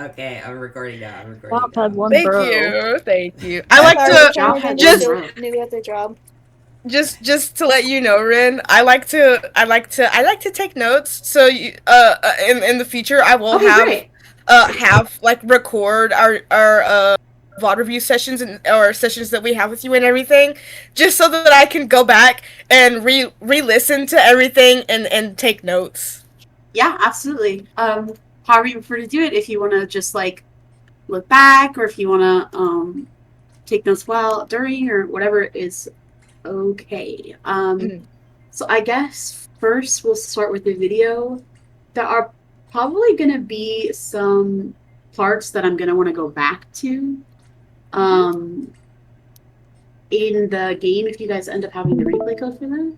Okay, I'm recording now. I'm recording Bob had now. one Thank bro. you, thank you. I like Sorry, we're to trying Y'all to had make one just this bro. a new at the job. just to let you know, Rin. I like to take notes. So in the future, I will Okay, great. have like record our VOD review sessions and or sessions that we have with you and everything, just so that I can go back and re-listen to everything and take notes. Yeah, absolutely. However you prefer to do it, if you want to just like look back, or if you want to take notes while during, or whatever is okay. Mhm. So I guess first we'll start with the video. There are probably gonna be some parts that I'm gonna want to go back to. Um, in the game, if you guys end up having the replay code for that.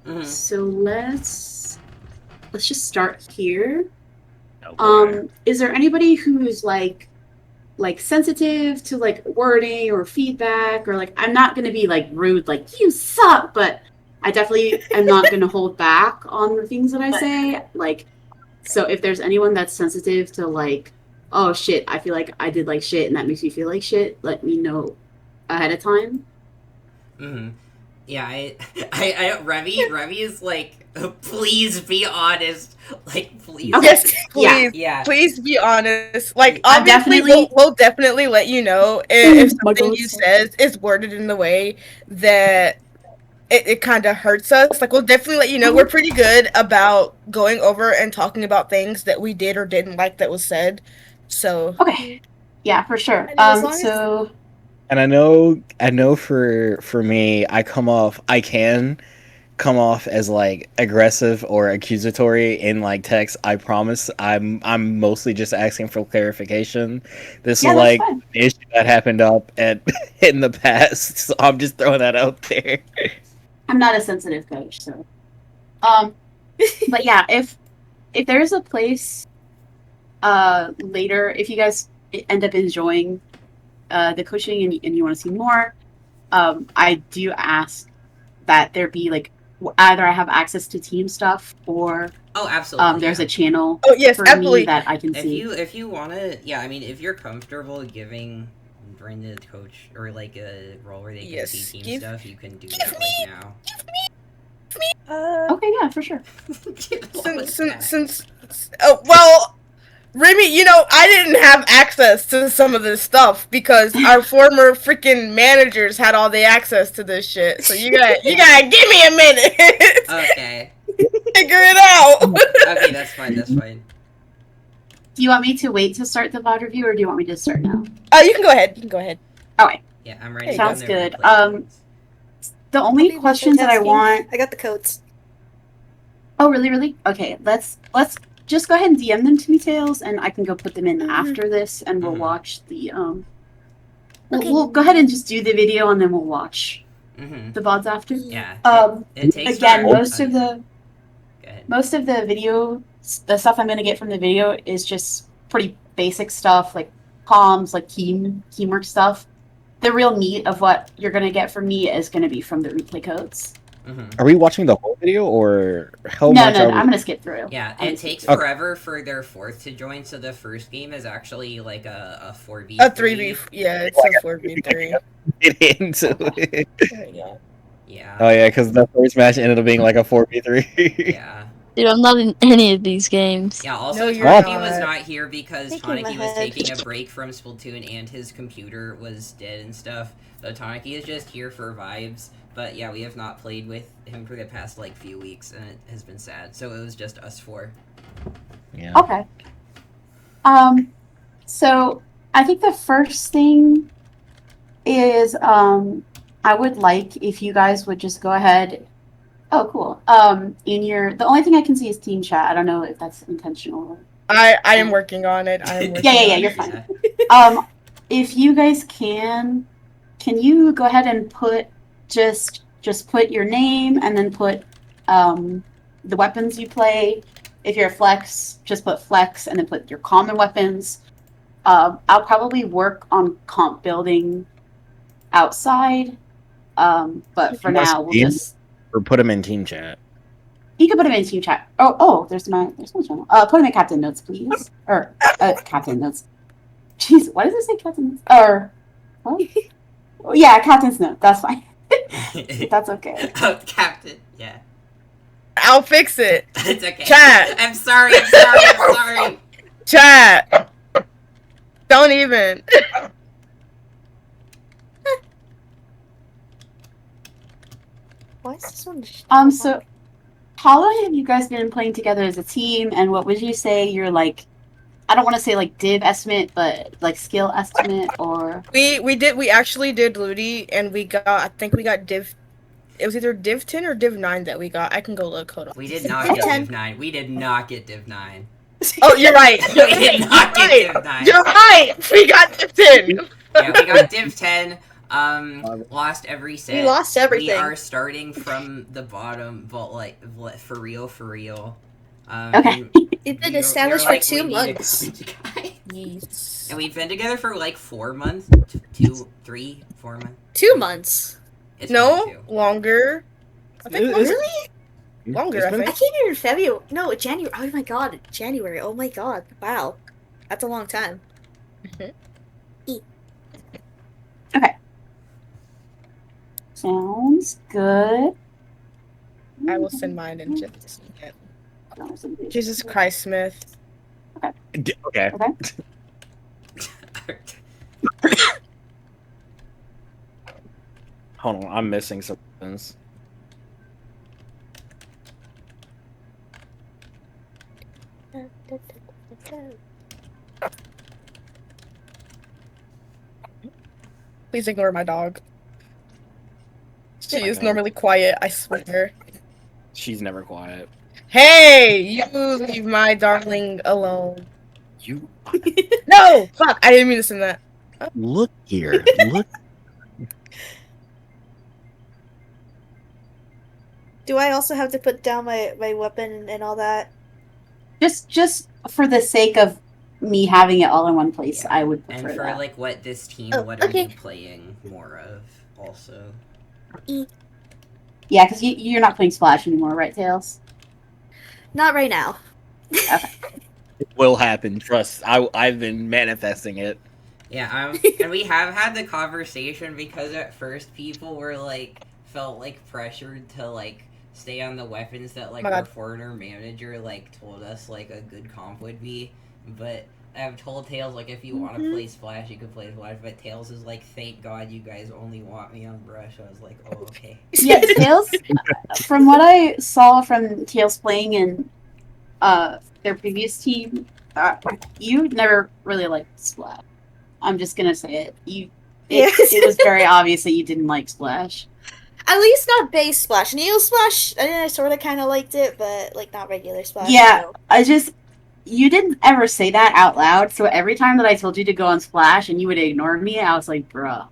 Mm-hmm. So let's just start here. Oh boy. Is there anybody who's like sensitive to like wording or feedback, or like I'm not gonna be like rude, like you suck, but I definitely am not gonna hold back on the things that I say. Like, so if there's anyone that's sensitive to like, oh shit, I feel like I did like shit and that makes me feel like shit, let me know ahead of time. Mm-hmm. Yeah, Revy is like, please be honest. Like, please. Okay. Yes, Yeah. please, Yeah. please be honest. Like, I'm obviously, definitely we'll definitely let you know if something you says is worded in the way that it kind of hurts us. Like, we'll definitely let you know. We're pretty good about going over and talking about things that we did or didn't like that was said. So, okay. Yeah, for sure. I mean, as long as So And I know for me, I can come off as like aggressive or accusatory in like text. I promise I'm mostly just asking for clarification. This is yeah, that's like fine. an issue that happened up at in the past, so I'm just throwing that out there. I'm not a sensitive coach, so um but yeah, if there is a place later, if you guys end up enjoying the coaching and you want to see more, I do ask that there be like either I have access to team stuff, or Oh, absolutely. there's Yeah. a channel oh yes, for me absolutely. that I can If see. you wanna, yeah, I mean, if you're comfortable giving Brenda coach or like a role where they can see Yes, team stuff, you can do give that me- like now. Okay, yeah, for sure. What was that? since oh well, Remy, I didn't have access to some of this stuff because our former freaking managers had all the access to this shit. So you gotta give me a minute. Okay. Figure it out. Okay, that's fine. That's fine. Do you want me to wait to start the VOD review, or do you want me to start now? You can go ahead. You can go ahead. Okay, Yeah, I'm writing sounds down their good. replay codes. The only questions that I want. I got the codes. Oh, really, really? Okay, let's just go ahead and DM them to me, Tails, and I can go put them in after this, and we'll watch the We'll go ahead and just do the video, and then we'll watch Mm-hmm. the VODs after. Yeah. It takes again, for- most of the Go ahead. most of the video, the stuff I'm gonna get from the video is just pretty basic stuff like comms, like teamwork stuff. The real meat of what you're gonna get from me is gonna be from the replay codes. Mm-hmm. Are we watching the whole video or how No, much no, are no, we? I'm gonna skip through. Yeah, I'm it gonna skip takes through. forever for their fourth to join, so the first game is actually like a 4v3. A 3v. Yeah, it's a 4v3. Get into it. Yeah. Yeah. Oh yeah, because the first match ended up being like a 4v3. Yeah. Dude, I'm not in any of these games. Yeah, also No, you're Tanaki was not. not here because Thinking in my Tanaki was head. taking a break from Splatoon and his computer was dead and stuff. So Tanaki is just here for vibes. But yeah, we have not played with him for the past like few weeks and it has been sad. So it was just us four. Yeah. Okay. So I think the first thing is I would like if you guys would just go ahead. Oh, cool. The only thing I can see is team chat. I don't know if that's intentional. I am working on it. I am working Yeah, on you're it. fine. If you guys can you go ahead and put just put your name and then put the weapons you play. If you're a flex, just put flex and then put your common weapons. I'll probably work on comp building outside. But for now, we'll just Or put them in team chat. you can put them in team chat. Oh, there's my channel. Put them in captain notes, please. Or captain notes. Jeez, why does it say captain's? Or what? Yeah, captain's note. That's fine. That's okay. Oh, Captain. Yeah. I'll fix it. It's okay. Chat. I'm sorry. I'm sorry. Chat. Don't even. Why is this one? So how long have you guys been playing together as a team, and what would you say your like? I don't want to say like div estimate, but like skill estimate or We actually did Luti, and I think we got div. It was either div 10 or div 9 that we got. I can go look. Hold on. We did not get Div 9. We did not get Div 9. Oh, you're right. We did not get Div 9. You're right. We got div 10. Yeah, we got Div 10. Lost every set. We lost everything. We are starting from the bottom, but like for real. Okay. It's been established for 2 months. Yes. And we've been together for like 4 months. 4 months. 2 months. It's No, been 2. longer. I think It's- Really? longer. I I think. came here in February. No, January. Oh my god, January. Oh my god. Wow. That's a long time. Sounds good. I will send mine in just a second. Jesus Christ, Smith. Okay. Hold on, I'm missing some things. Please ignore my dog. She My is dog. normally quiet, I swear. She's never quiet. Hey, you leave my darling alone. You No! Fuck, I didn't mean to send that. look here. Look. Do I also have to put down my weapon and all that? Just for the sake of me having it all in one place, Yeah. I would And prefer for that. like what this team, Oh, what are okay. you playing more of? Also, Yeah, because you're not playing Splash anymore, right, Tails? Not right now. It will happen. Trust. I've been manifesting it. yeah. And we have had the conversation because at first people were like felt like pressured to like stay on the weapons that like My our God. foreigner manager like told us like a good comp would be, but I've told Tails like if you want to play Splash you can play Splash, but Tails is like thank God you guys only want me on Brush. I was like oh okay. Yeah, Tails. From what I saw from Tails playing in their previous team, you never really liked Splash. I'm just gonna say it. It was very obvious that you didn't like Splash. At least not base Splash. Neo Splash, I sort of kind of liked it, but like not regular Splash. Yeah, so. You didn't ever say that out loud, so every time that I told you to go on Splash and you would ignore me, I was like, bruh.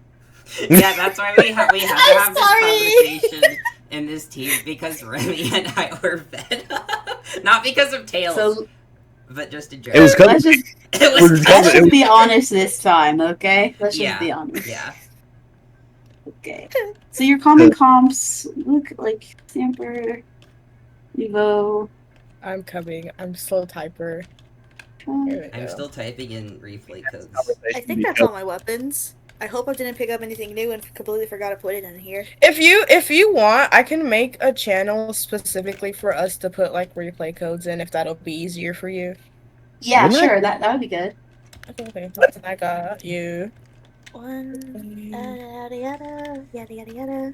Yeah, that's why we have to I'm have sorry. this conversation in this team because Remy and I were fed up. Not because of Tails, So but just in It general. was coming. let's just It was Let's let's It just was- be honest this time, okay? Let's just Yeah. be honest. Yeah. Okay. So your common comps look like Stamper, Evo. I'm coming. I'm slow typer. Here we I'm go. still typing in replay codes. I think that's all my weapons. I hope I didn't pick up anything new and completely forgot to put it in here. If you want, I can make a channel specifically for us to put like replay codes in if that'll be easier for you. Yeah, Wouldn't sure. That would be good. Okay, I got you. Yada yada yada yada yada.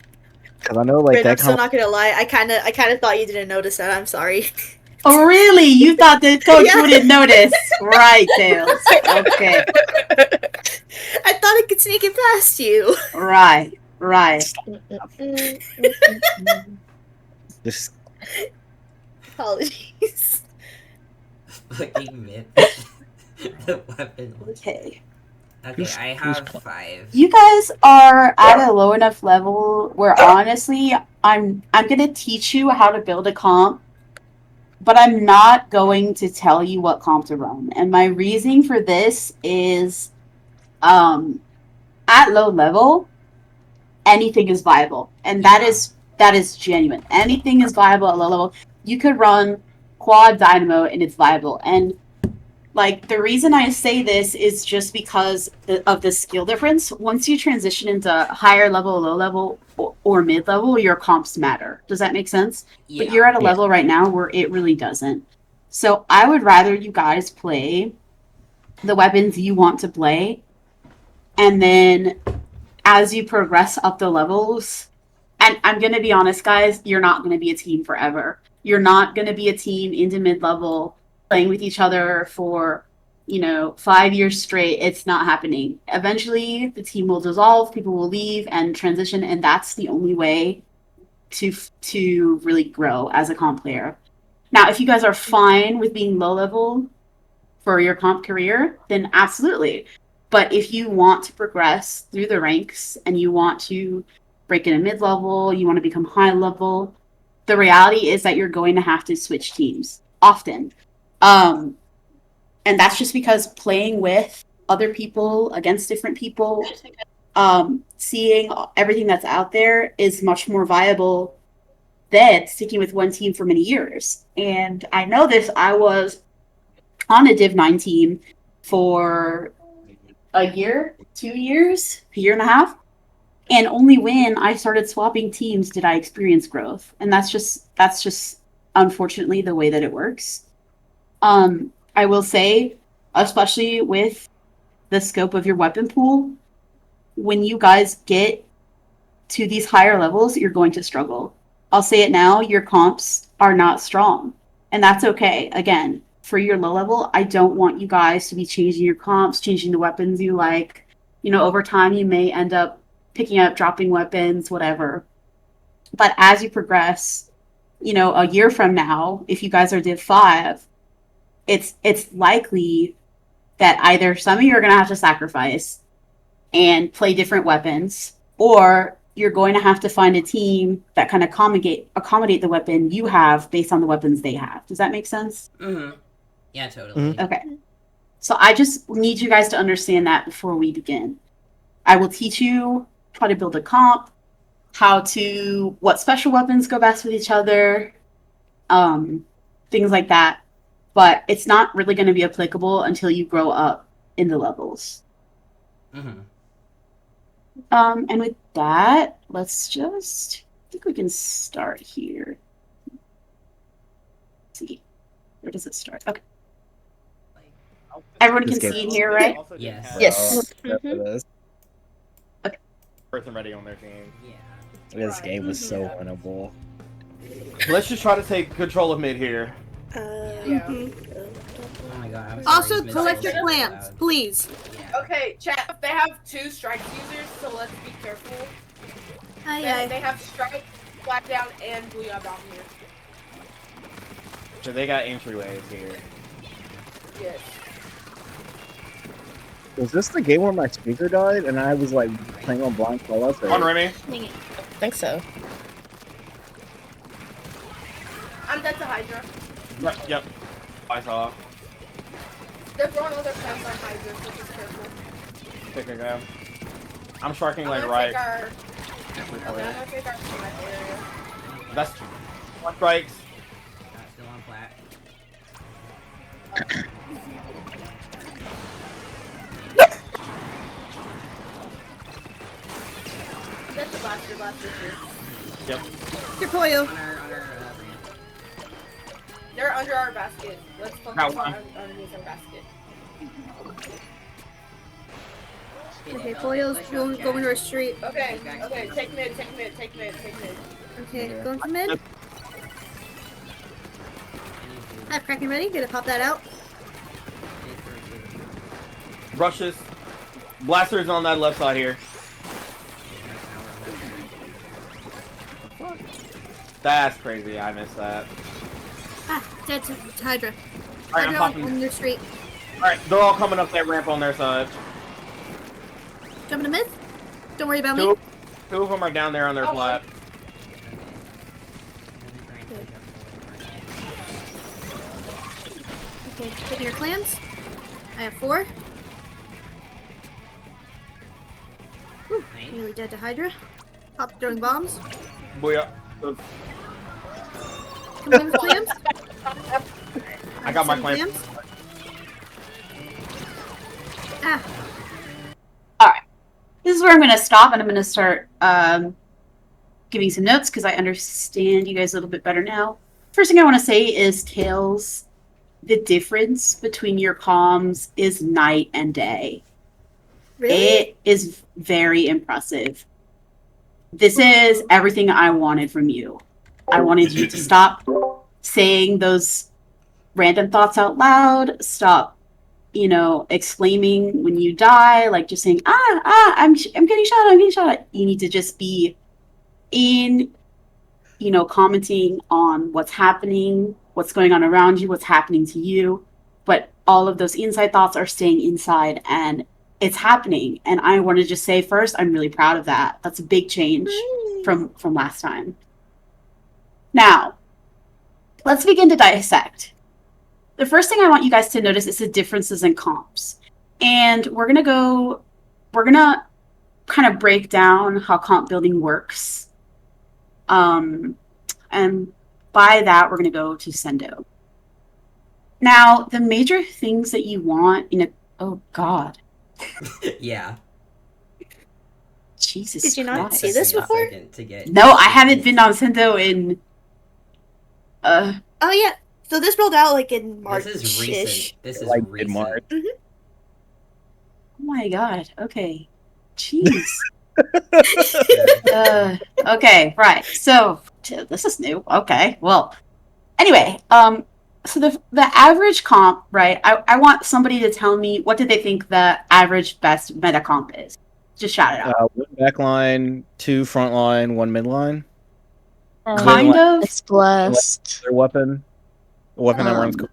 Because I know, like, Wait, that I'm still kind not gonna lie. I kind of thought you didn't notice that. I'm sorry. Oh, really? You thought the coach Yeah. wouldn't notice? Right, Tails. Okay. I thought I could sneak it past you. Right. Just Apologies. Fucking myth. The weapon. Okay. Okay, Who's- I who's have 5. You guys are at a low enough level where honestly, I'm gonna teach you how to build a comp, but I'm not going to tell you what comp to run. And my reasoning for this is, at low level, anything is viable, and that is genuine. Anything is viable at low level. You could run quad dynamo and it's viable. And Like, the reason I say this is just because of the skill difference. Once you transition into higher level, low level, or mid level, your comps matter. Does that make sense? Yeah. But you're at a level right now where it really doesn't. So I would rather you guys play the weapons you want to play, and then as you progress up the levels, and I'm going to be honest, guys, you're not going to be a team forever. You're not going to be a team into mid-level playing with each other for, 5 years straight. It's not happening. Eventually, the team will dissolve, people will leave and transition, and that's the only way to really grow as a comp player. Now, if you guys are fine with being low level for your comp career, then absolutely. But if you want to progress through the ranks and you want to break into mid-level, you want to become high level, the reality is that you're going to have to switch teams often. And that's just because playing with other people, against different people, seeing everything that's out there is much more viable than sticking with one team for many years. And I know this, I was on a Div 9 team for a year, 2 years, a year and a half. And only when I started swapping teams did I experience growth. And that's just unfortunately the way that it works. I will say, especially with the scope of your weapon pool, when you guys get to these higher levels, you're going to struggle. I'll say it now, your comps are not strong. And that's okay. Again, for your low level, I don't want you guys to be changing your comps, changing the weapons you like. Over time, you may end up picking up, dropping weapons, whatever. But as you progress, a year from now, if you guys are Div 5, it's likely that either some of you are going to have to sacrifice and play different weapons, or you're going to have to find a team that can accommodate the weapon you have based on the weapons they have. Does that make sense? Mm-hmm. Yeah, totally. Mm-hmm. Okay. So I just need you guys to understand that before we begin. I will teach you how to build a comp, what special weapons go best with each other, things like that. But it's not really going to be applicable until you grow up in the levels. Mm-hmm. And with that, I think we can start here. Let's see. Where does it start? Okay. Everyone can see in here, right? Yes. Yes. Okay. Person ready on their team. Yeah. This game was so winnable. Let's just try to take control of mid here. Yeah. Oh my god. Also, collect your plants, please. Yeah. Okay, chat. They have 2 strike users, so let's be careful. They have strike, black down, and booyah bomb here. So they got entryways here. Yes. Was this the game where my speaker died and I was like playing on blind call-ups? On Remy. I think so. I'm dead to Hydra. Right, yep. I saw. They're throwing all their plants on Hydra, so just careful. Take a grab. I'm sharking like I'm right. gonna take our sniper area. That's 1 strikes. Still on plat. That's the blaster here. Yep. Depoyo. On our ramp. They're under our basket. Let's focus Got on one. underneath our basket. Okay, Polio's going to our street. Okay, take mid. Okay, going to mid. I have Kraken ready. Gonna pop that out. Rushes. Blasters on that left side here. That's crazy. I missed that. Ah, dead to Hydra. Alright, I'm Hydra popping. on their street. Alright, they're all coming up that ramp on their side. Jumping to mid. Don't worry about me. Two of them are down there on their flat. Okay, taking your clans. I have 4. Whew, nearly dead to Hydra. Pop throwing bombs. Booyah. Coming in with clams. I got my Some clan. clams. Alright. This is where I'm going to stop, and I'm going to start giving some notes, because I understand you guys a little bit better now. First thing I want to say is, Tails, the difference between your comms is night and day. Really? It is very impressive. This is everything I wanted from you. I wanted you to stop saying those random thoughts out loud, stop, exclaiming when you die, like just saying, I'm getting shot. You need to just be in, commenting on what's happening, what's going on around you, what's happening to you. But all of those inside thoughts are staying inside, and it's happening. And I want to just say first, I'm really proud of that. That's a big change from last time. Now, let's begin to dissect. The first thing I want you guys to notice is the differences in comps. And we're going to kind of break down how comp building works. And by that, we're going to go to Sendo. Now, the major things that you want in a... Oh, God. Yeah. Jesus Did you not Christ. see this before? No, I haven't been on Sendo in... Oh, yeah. So this rolled out like in March. This is recent. This is Like recent. mid-March. Mm-hmm. Oh my God. Okay. Jeez. Okay, right. So this is new. Okay. Well, anyway, so the average comp, right? I want somebody to tell me, what do they think the average best meta comp is? Just shout it out. 1 back line, 2 front line, 1 mid line. Kind of. It's blessed. Their weapon. A weapon that runs cool.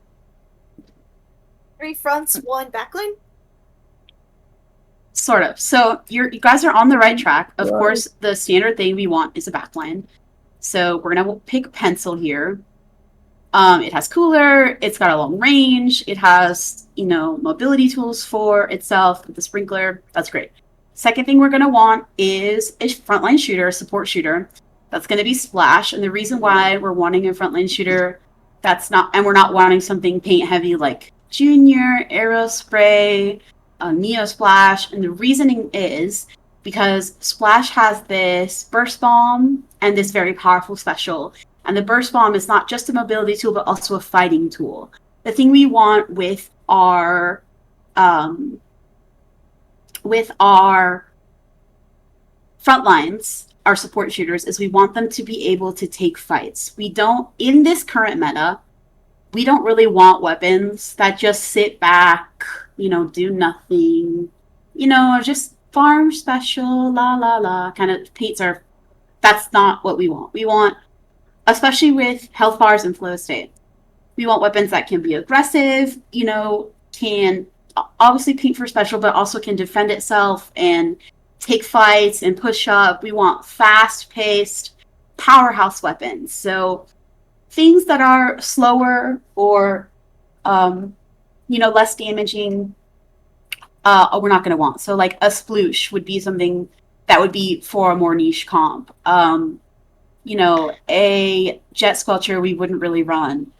3 fronts, 1 backline. Sort of. So you guys are on the right track. Of course, the standard thing we want is a backline. So we're gonna pick pencil here. It has cooler. It's got a long range. It has mobility tools for itself with the sprinkler. That's great. Second thing we're gonna want is a frontline shooter, a support shooter. That's gonna be Splash. And the reason why we're wanting a frontline shooter we're not wanting something paint heavy like Junior, Aerospray, Neo Splash, and the reasoning is because Splash has this burst bomb and this very powerful special, and the burst bomb is not just a mobility tool but also a fighting tool. The thing we want with our front lines, our support shooters, is we want them to be able to take fights. We don't, in this current meta, we don't really want weapons that just sit back, do nothing, just farm special, la la la, kind of paints our... That's not what we want. We want, especially with health bars and flow state, we want weapons that can be aggressive, can obviously paint for special, but also can defend itself and take fights and push up. We want fast-paced powerhouse weapons. So things that are slower or, less damaging, we're not going to want. So like a sploosh would be something that would be for a more niche comp. A jet squelcher we wouldn't really run.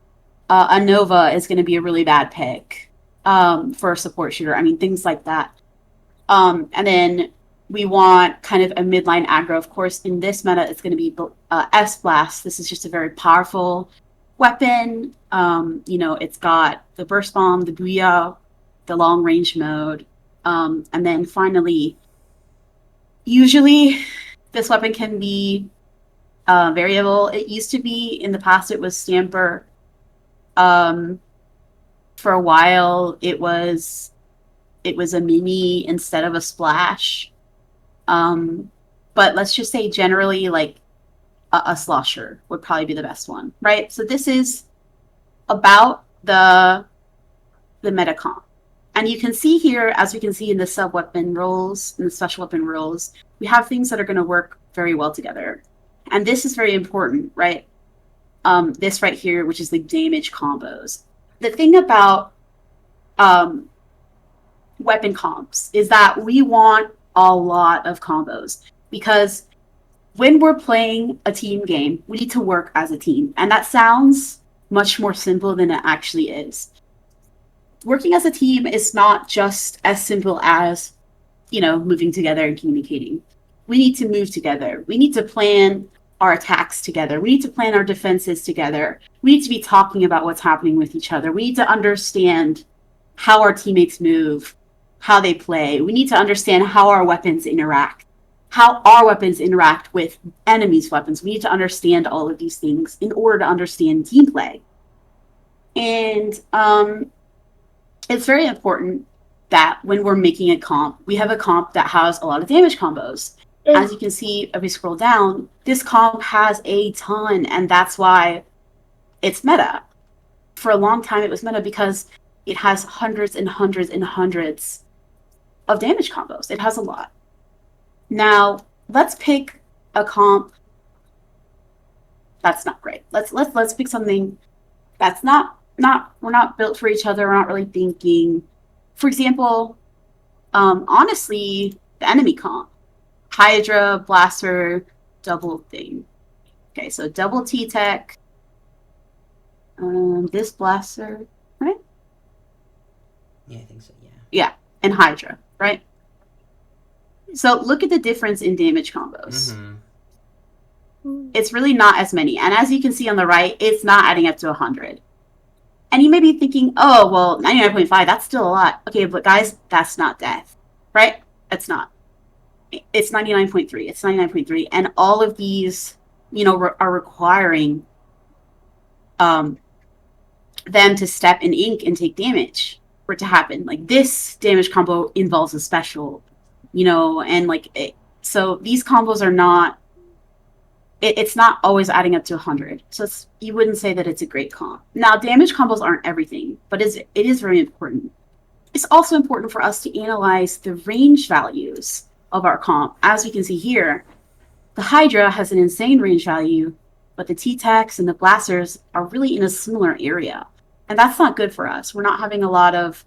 A Nova is going to be a really bad pick for a support shooter. I mean, things like that. And then we want kind of a midline aggro. Of course, in this meta, it's going to be S-Blast. This is just a very powerful weapon. It's got the burst bomb, the booyah, the long range mode. And then finally, usually this weapon can be variable. It used to be, in the past, it was Stamper. For a while, it was a mini instead of a splash. But let's just say generally, like a slosher would probably be the best one, right? So this is about the meta comp. And you can see here, as you can see in the sub-weapon roles, and the special weapon roles, we have things that are going to work very well together. And this is very important, right? This right here, which is the damage combos. The thing about weapon comps is that we want a lot of combos, because when we're playing a team game, we need to work as a team. And that sounds much more simple than it actually is. working as a team is not just as simple as, moving together and communicating. We need to move together. We need to plan our attacks together. We need to plan our defenses together. We need to be talking about what's happening with each other. We need to understand how our teammates move, how they play. We need to understand how our weapons interact, how our weapons interact with enemies' weapons. We need to understand all of these things in order to understand team play. And it's very important that when we're making a comp, we have a comp that has a lot of damage combos. As you can see, if we scroll down, this comp has a ton, and that's why it's meta. For a long time, it was meta because it has hundreds and hundreds and hundreds of damage combos. It has a lot. Now, let's pick a comp that's not great. Let's pick something that's not we're not built for each other. We're not really thinking. For example, honestly, the enemy comp. Hydra, Blaster, double thing. Okay, so double T-Tech. This Blaster, right? Yeah, I think so, yeah. Yeah, and Hydra, right? So look at the difference in damage combos. Mm-hmm. It's really not as many. And as you can see on the right, it's not adding up to 100. And you may be thinking, oh, well, 99.5, that's still a lot. Okay, but guys, that's not death, right? It's not. It's 99.3. It's 99.3. And all of these, are requiring them to step in ink and take damage for it to happen. Like, this damage combo involves a special, and so these combos are not, it's not always adding up to 100. So you wouldn't say that it's a great comp. Now, damage combos aren't everything, but it is very important. It's also important for us to analyze the range values of our comp. As we can see here, the Hydra has an insane range value, but the T-Techs and the Blasters are really in a similar area. And that's not good for us. We're not having a lot of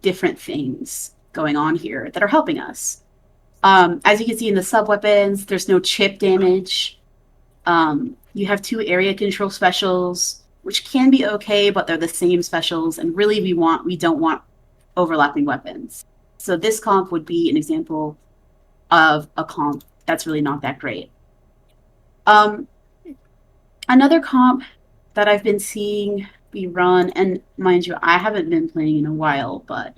different things going on here that are helping us. As you can see in the sub-weapons, there's no chip damage. You have 2 area control specials, which can be okay, but they're the same specials, and really we don't want overlapping weapons. So this comp would be an example of a comp that's really not that great. Another comp that I've been seeing be run, and mind you, I haven't been playing in a while, but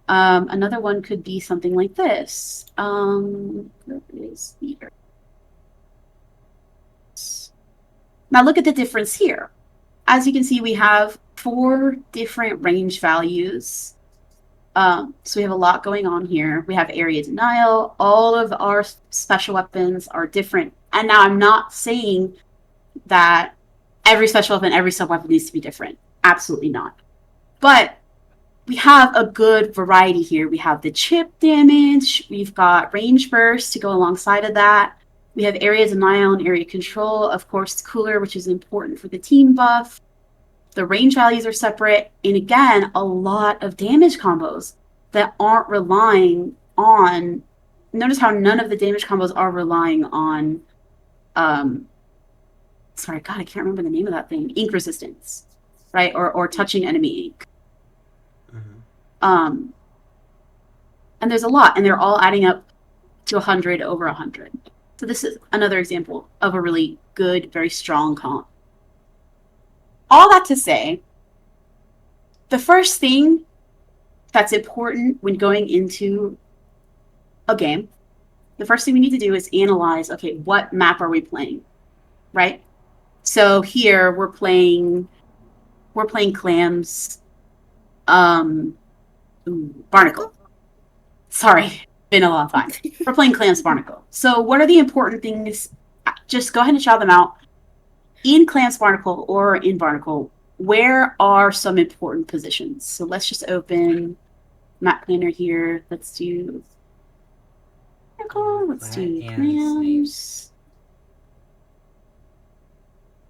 another one could be something like this. Where is here? Now look at the difference here. As you can see, we have 4 different range values. So we have a lot going on here. We have area denial. All of our special weapons are different. And now I'm not saying that every special weapon, every sub-weapon needs to be different. Absolutely not. But we have a good variety here. We have the chip damage. We've got range burst to go alongside of that. We have area denial and area control. Of course, cooler, which is important for the team buff. The range values are separate. And again, a lot of damage combos that aren't relying on... Notice how none of the damage combos are relying on... sorry, God, I can't remember the name of that thing. Ink resistance, right? Or touching enemy ink. Mm-hmm. And there's a lot. And they're all adding up to 100 over 100. So this is another example of a really good, very strong comp. All that to say, the first thing that's important when going into a game, the first thing we need to do is analyze, okay, what map are we playing, right? So here we're playing Clams, Barnacle. Sorry, been a long time. We're playing Clams Barnacle. So what are the important things? Just go ahead and shout them out. In Clams Barnacle or in Barnacle, where are some important positions? So let's just open map planner here. Let's do Barnacle. Let's do Clams.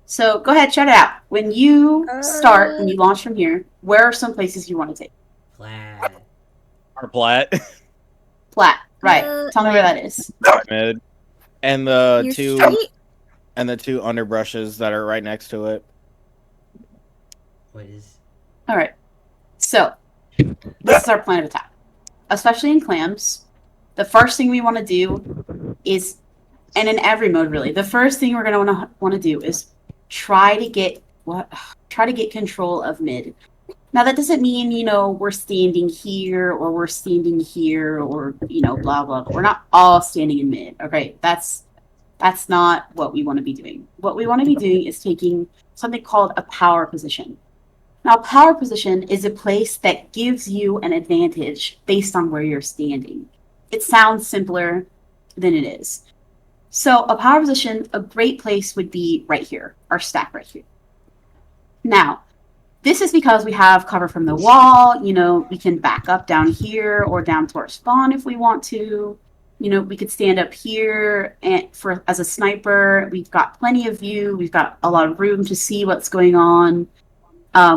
So go ahead, shout it out. When you start, when you launch from here, where are some places you want to take? Plat. Or Plat. Plat, right. Tell me where that is. Mid. And the Your two street? and the 2 underbrushes that are right next to it. What is... All right. So, this is our plan of attack. Especially in clams, the first thing we want to do is, and in every mode really, the first thing we're going to want to do is try to get control of mid. Now that doesn't mean, we're standing here or we're standing here or, blah, blah, blah. We're not all standing in mid. Okay. That's not what we want to be doing. What we want to be doing is taking something called a power position. Now, power position is a place that gives you an advantage based on where you're standing. It sounds simpler than it is. So a power position, a great place would be right here, our stack right here. Now, this is because we have cover from the wall. We can back up down here or down to our spawn if we want to. We could stand up here as a sniper. We've got plenty of view. We've got a lot of room to see what's going on.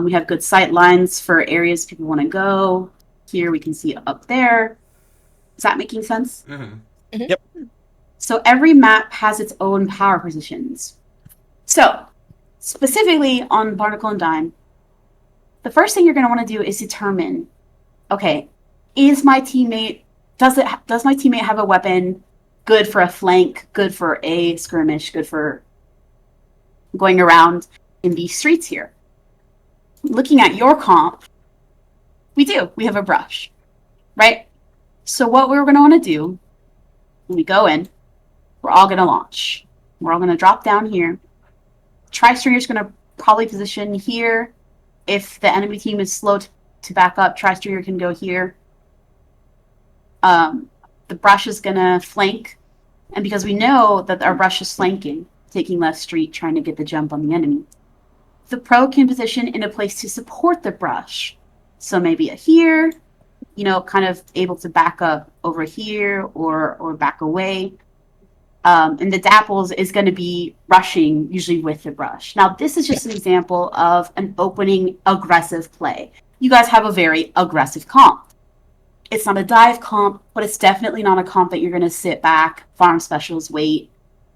We have good sight lines for areas people want to go. Here we can see up there. Is that making sense? Mm-hmm. Yep. So every map has its own power positions. So specifically on Barnacle and Dime, the first thing you're going to want to do is determine, okay, does my teammate have a weapon good for a flank, good for a skirmish, good for going around in these streets here? Looking at your comp, we have a brush, right? So what we're going to want to do when we go in, we're all going to launch. We're all going to drop down here. Tri-Stringer is going to probably position here. If the enemy team is slow to back up, Tri-Stringer can go here. The brush is going to flank. And because we know that our brush is flanking, taking left street, trying to get the jump on the enemy, the pro can position in a place to support the brush. So maybe here, kind of able to back up over here or back away. And the Dapples is going to be rushing, usually with the brush. Now, this is just an example of an opening aggressive play. You guys have a very aggressive comp. It's not a dive comp, but it's definitely not a comp that you're going to sit back, farm specials, wait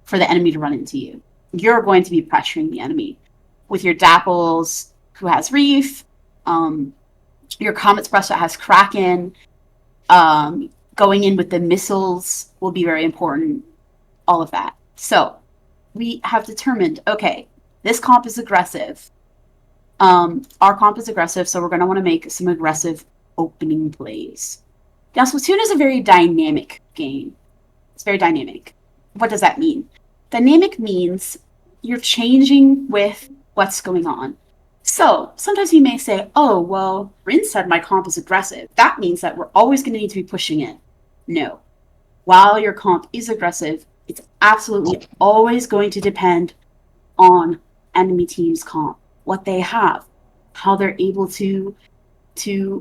for the enemy to run into you. You're going to be pressuring the enemy. With your Dapples, who has Reef, your Comet's Brush that has Kraken, going in with the missiles will be very important, all of that. So we have determined, okay, this comp is aggressive. Our comp is aggressive, so we're going to want to make some aggressive opening plays. Now, Splatoon is a very dynamic game. It's very dynamic. What does that mean? Dynamic means you're changing with what's going on. So sometimes you may say, oh, well, Rin said my comp is aggressive. That means that we're always going to need to be pushing it. No. While your comp is aggressive, it's absolutely always going to depend on enemy team's comp, what they have, how they're able to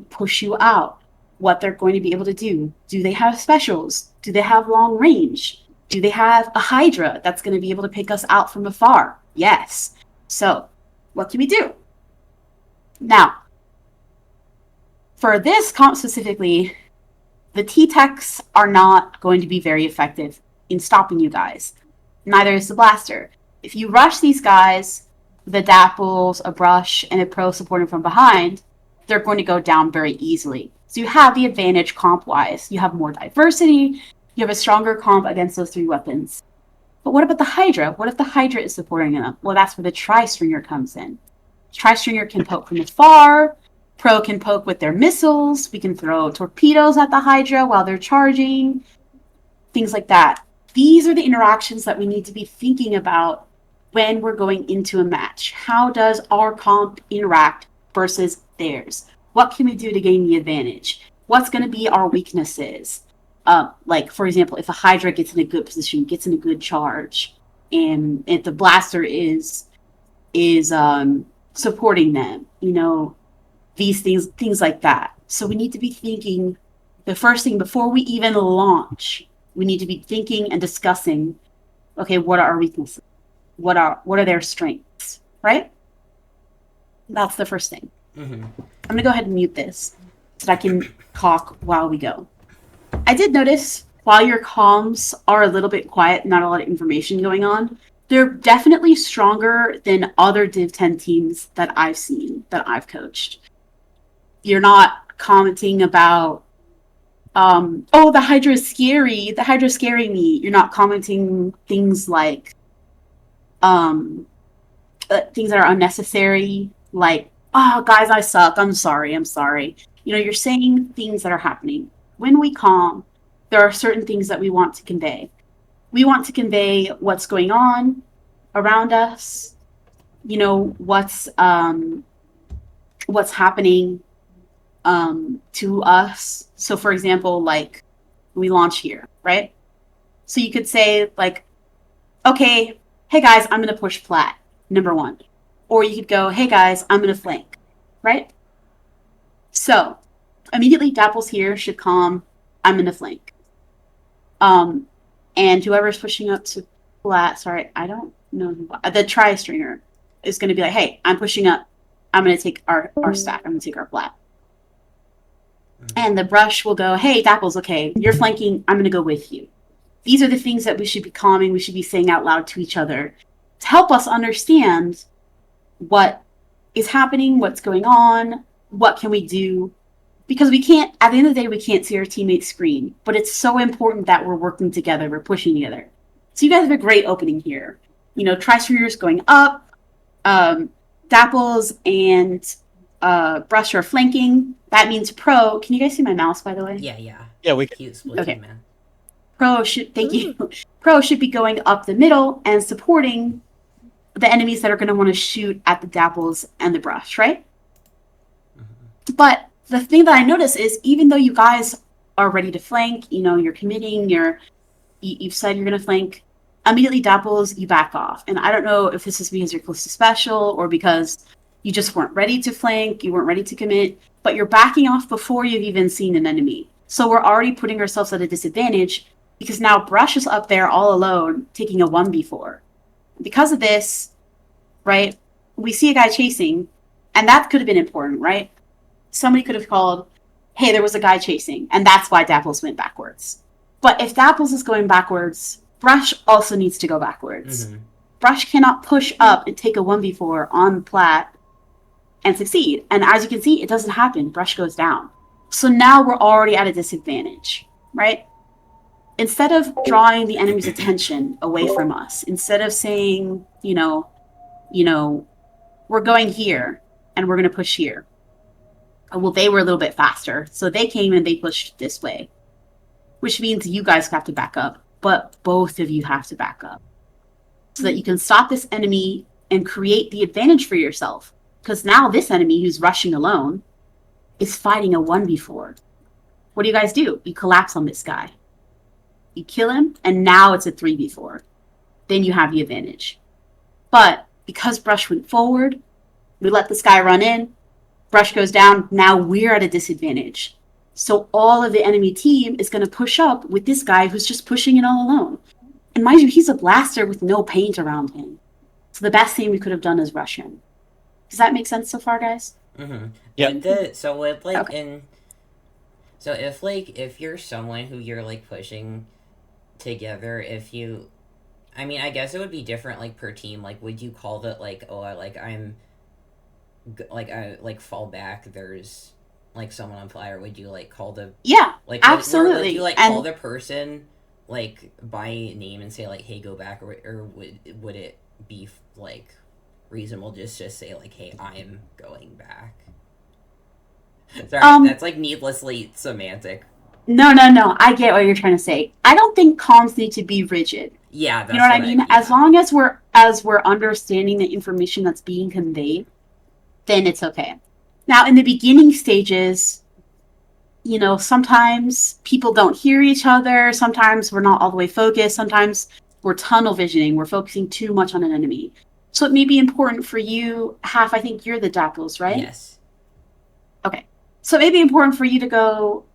push you out, what they're going to be able to do. Do they have specials? Do they have long range? Do they have a Hydra that's going to be able to pick us out from afar? Yes. So, what can we do? Now, for this comp specifically, the T-Techs are not going to be very effective in stopping you guys. Neither is the Blaster. If you rush these guys, the Dapples, a Brush, and a Pro supporting from behind, they're going to go down very easily. So you have the advantage comp-wise. You have more diversity. You have a stronger comp against those three weapons. But what about the Hydra? What if the Hydra is supporting them? Well, that's where the Tri-Stringer comes in. Tri-Stringer can poke from afar. Pro can poke with their missiles. We can throw torpedoes at the Hydra while they're charging. Things like that. These are the interactions that we need to be thinking about when we're going into a match. How does our comp interact versus theirs? What can we do to gain the advantage? What's going to be our weaknesses? Like, for example, if a Hydra gets in a good position, gets in a good charge, and if the Blaster is supporting them, these things like that. So we need to be thinking, the first thing before we even launch, we need to be thinking and discussing, okay, what are our weaknesses? What are their strengths, right? That's the first thing. Mm-hmm. I'm going to go ahead and mute this so that I can talk while we go. I did notice while your comms are a little bit quiet, not a lot of information going on, they're definitely stronger than other Div 10 teams that I've seen, that I've coached. You're not commenting about, oh, the Hydra is scary. The Hydra's scaring me. You're not commenting things like, things that are unnecessary, like, oh, guys, I suck. I'm sorry. You're saying things that are happening. When we calm, there are certain things that we want to convey. We want to convey what's going on around us, what's happening to us. So, for example, like, we launch here, right? So you could say, like, okay, hey guys, I'm going to push plat, number 1. Or you could go, hey guys, I'm going to flank, right? So, immediately Dapple's here should calm, I'm going to flank. And whoever's pushing up to plat, sorry, I don't know the tri-stringer is going to be like, hey, I'm pushing up, I'm going to take our stack, I'm going to take our plat. And the brush will go, hey, Dapples, okay, you're flanking, I'm going to go with you. These are the things that we should be calming, we should be saying out loud to each other to help us understand what is happening, what's going on, what can we do. Because we can't, at the end of the day, we can't see our teammates' screen. But it's so important that we're working together, we're pushing together. So you guys have a great opening here. Tri-stringers going up, Dapples and Brush are flanking. That means Pro. Can you guys see my mouse, by the way? Yeah, we cute split okay. man. Pro should Pro should be going up the middle and supporting the enemies that are going to want to shoot at the Dapples and the Brush, right? Mm-hmm. But the thing that I notice is, even though you guys are ready to flank, you're committing, you've said you're going to flank, immediately Dapples, you back off. And I don't know if this is because you're close to special or because you just weren't ready to flank, you weren't ready to commit, but you're backing off before you've even seen an enemy. So we're already putting ourselves at a disadvantage because now Brush is up there all alone taking a 1v4. Because of this, right, we see a guy chasing, and that could have been important, right? Somebody could have called, hey, there was a guy chasing, and that's why Dapples went backwards. But if Dapples is going backwards, Brush also needs to go backwards. Mm-hmm. Brush cannot push up and take a 1v4 on plat and succeed. And as you can see, it doesn't happen. Brush goes down. So now we're already at a disadvantage, right? Instead of drawing the enemy's attention away from us, instead of saying, we're going here and we're going to push here. Well, they were a little bit faster. So they came and they pushed this way, which means you guys have to back up, but both of you have to back up so that you can stop this enemy and create the advantage for yourself. Because now this enemy who's rushing alone is fighting a 1v4. What do you guys do? You collapse on this guy. You kill him, and now it's a 3v4. Then you have the advantage. But because Brush went forward, we let this guy run in, Brush goes down, now we're at a disadvantage. So all of the enemy team is going to push up with this guy who's just pushing it all alone. And mind you, he's a blaster with no paint around him. So the best thing we could have done is rush him. Does that make sense so far, guys? Mm-hmm. Yeah. So with okay. if you're someone who you're pushing together, I guess it would be different per team. Would you call that I fall back, there's someone on fire? Would you call the absolutely? Would you call the person by name and say hey, go back, or would it be reasonable just say hey, I'm going back? Sorry, that's needlessly semantic. No, I get what you're trying to say. I don't think comms need to be rigid. Yeah, that's you know what I mean? Yeah. As long as we're understanding the information that's being conveyed, then it's okay. Now, in the beginning stages, sometimes people don't hear each other. Sometimes we're not all the way focused. Sometimes we're tunnel visioning. We're focusing too much on an enemy. So it may be important for you, Half, I think you're the Dapples, right? Yes. Okay. So it may be important for you to go,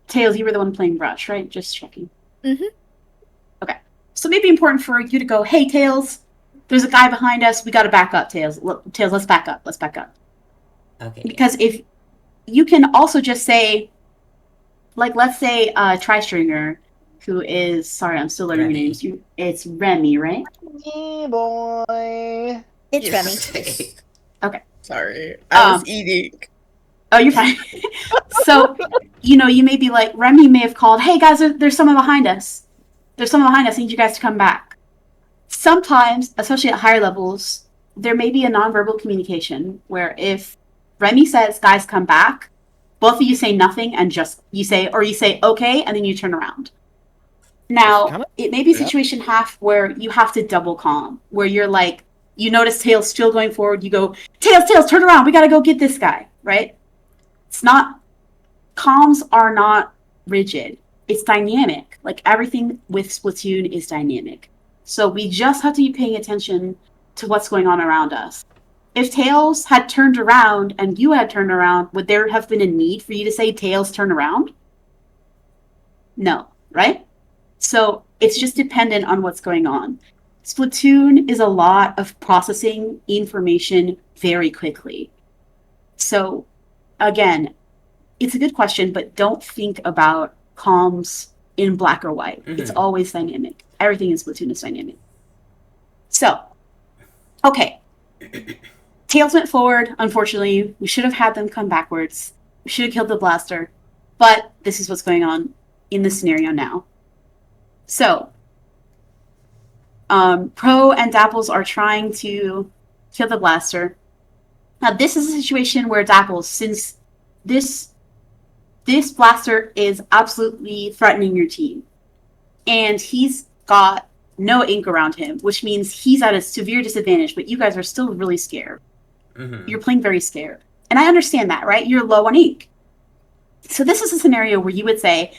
Tails, you were the one playing Brush, right? Just checking. Mm-hmm. Okay. So it may be important for you to go, hey, Tails, there's a guy behind us. We got to back up, Tails. Tails, let's back up. Let's back up. Okay. Because if you can also just say, let's say Tri-Stringer, who is, sorry, I'm still learning your names. It's Remy, right? Me boy. It's Remy. Okay. Sorry, I was eating. Oh, you're fine. So, you may be like, Remy may have called, hey guys, there's someone behind us. There's someone behind us. I need you guys to come back. Sometimes, especially at higher levels, there may be a nonverbal communication where if Remy says, guys, come back, both of you say nothing and just you say okay, and then you turn around. Now, it may be situation half where you have to double calm, where you're like, you notice Tails still going forward, you go, Tails, turn around, we gotta go get this guy, right? It's not, comms are not rigid. It's dynamic. Like everything with Splatoon is dynamic. So we just have to be paying attention to what's going on around us. If Tails had turned around and you had turned around, would there have been a need for you to say, Tails, turn around? No, right? So it's just dependent on what's going on. Splatoon is a lot of processing information very quickly. So again, it's a good question, but don't think about comms in black or white. Mm-hmm. It's always dynamic. Everything in Splatoon is dynamic. So, okay. Tails went forward. Unfortunately, we should have had them come backwards. We should have killed the blaster. But this is what's going on in the scenario now. So, Pro and Dapples are trying to kill the blaster. Now, this is a situation where Dapples, since this blaster is absolutely threatening your team, and he's got no ink around him, which means he's at a severe disadvantage, but you guys are still really scared. Mm-hmm. You're playing very scared. And I understand that, right? You're low on ink. So this is a scenario where you would say,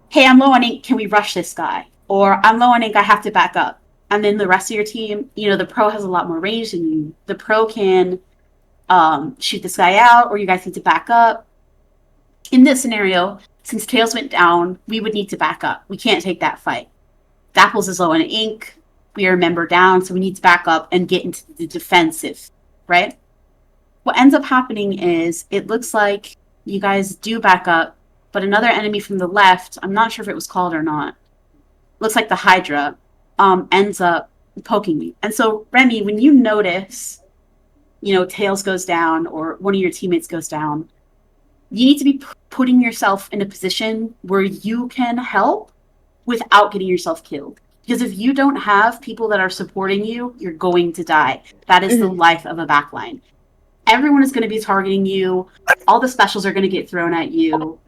hey, I'm low on ink, can we rush this guy? Or I'm low on ink, I have to back up. And then the rest of your team, the pro has a lot more range than you. The pro can shoot this guy out, or you guys need to back up. In this scenario, since Tails went down, we would need to back up. We can't take that fight. Dapples is low on ink. We are a member down, so we need to back up and get into the defensive, right? What ends up happening is it looks like you guys do back up, but another enemy from the left, I'm not sure if it was called or not, looks like the Hydra, ends up poking me. And so, Remy, when you notice, Tails goes down or one of your teammates goes down, you need to be putting yourself in a position where you can help without getting yourself killed. Because if you don't have people that are supporting you, you're going to die. That is the life of a backline. Everyone is going to be targeting you. All the specials are going to get thrown at you.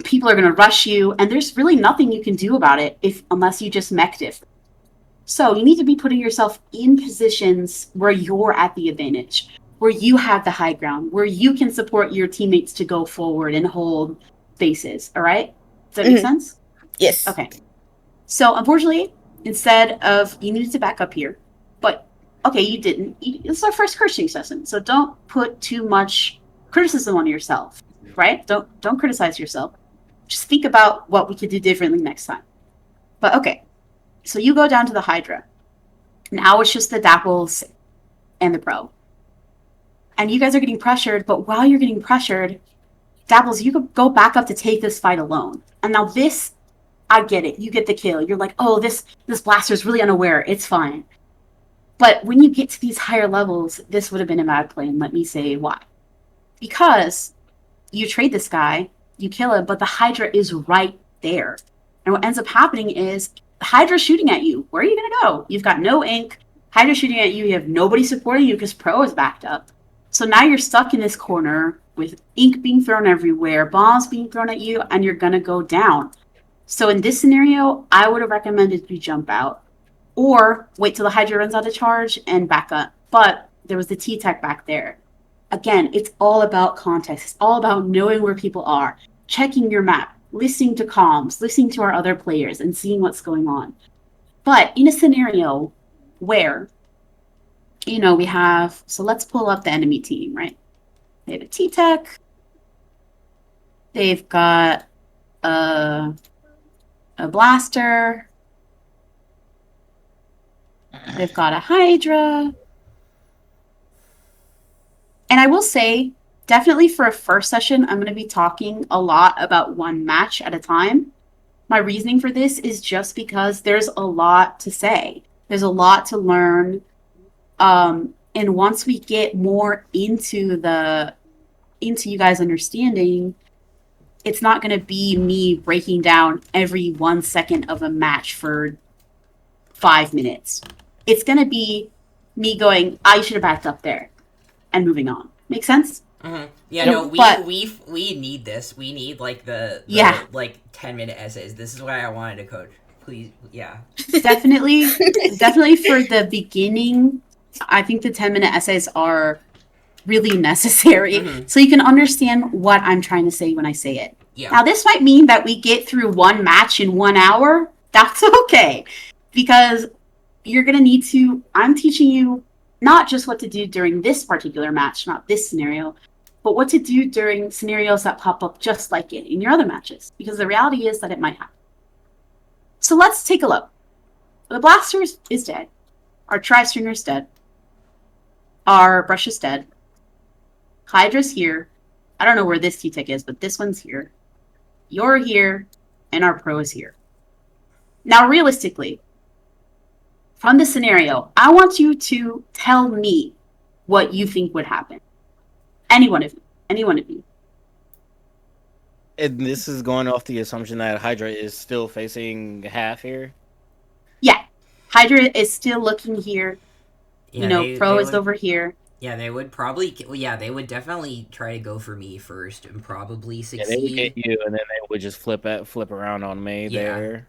People are going to rush you. And there's really nothing you can do about it unless you just mech diff. So you need to be putting yourself in positions where you're at the advantage, where you have the high ground, where you can support your teammates to go forward and hold bases. All right? Does that make sense? Yes. Okay. So unfortunately, instead of, you needed to back up here, but okay, you didn't. This is our first cursing session, so don't put too much criticism on yourself, right? Don't criticize yourself. Just think about what we could do differently next time. But okay, so you go down to the Hydra. Now it's just the Dapples and the Pro. And you guys are getting pressured, but while you're getting pressured, Dapples, you could go back up to take this fight alone. And now this, I get it. You get the kill. You're like, oh, this blaster's really unaware. It's fine. But when you get to these higher levels, this would have been a bad play, and let me say why. Because you trade this guy, you kill him, but the Hydra is right there. And what ends up happening is the Hydra's shooting at you. Where are you going to go? You've got no ink. Hydra's shooting at you. You have nobody supporting you because Pro is backed up. So now you're stuck in this corner with ink being thrown everywhere, bombs being thrown at you, and you're going to go down. So in this scenario, I would have recommended you jump out or wait till the Hydra runs out of charge and back up. But there was the T-Tech back there. Again, it's all about context. It's all about knowing where people are, checking your map, listening to comms, listening to our other players, and seeing what's going on. But in a scenario where, we have, so let's pull up the enemy team, right? They have a T-Tech. They've got a blaster. They've got a Hydra. And I will say, definitely for a first session, I'm going to be talking a lot about one match at a time. My reasoning for this is just because there's a lot to say. There's a lot to learn. And once we get more into the into you guys understanding, it's not going to be me breaking down every 1 second of a match for 5 minutes. It's going to be me going, I should have backed up there, and moving on. Make sense? Mm-hmm. Yeah, No, no, but- we need this. We need like the Yeah. like 10-minute essays. This is why I wanted to coach. Please, yeah. Definitely for the beginning, I think the 10-minute essays are really necessary, Mhm. so you can understand what I'm trying to say when I say it. Yeah. Now, this might mean that we get through one match in 1 hour. That's okay, because you're going to need to, I'm teaching you not just what to do during this particular match, not this scenario, but what to do during scenarios that pop up just like it in your other matches, because the reality is that it might happen. So let's take a look. The Blaster is dead. Our Tri-Stringer is dead. Our Brush is dead. Hydra's here. I don't know where this T-Tech is, but this one's here. You're here, and our Pro is here. Now, realistically, from the scenario, I want you to tell me what you think would happen. Any one of you. And this is going off the assumption that Hydra is still facing half here. Yeah, Hydra is still looking here. Yeah, Pro they is would, over here. Yeah, they would probably. Yeah, they would definitely try to go for me first and probably Yeah, succeed. they would get you, and then they would just flip around on me there.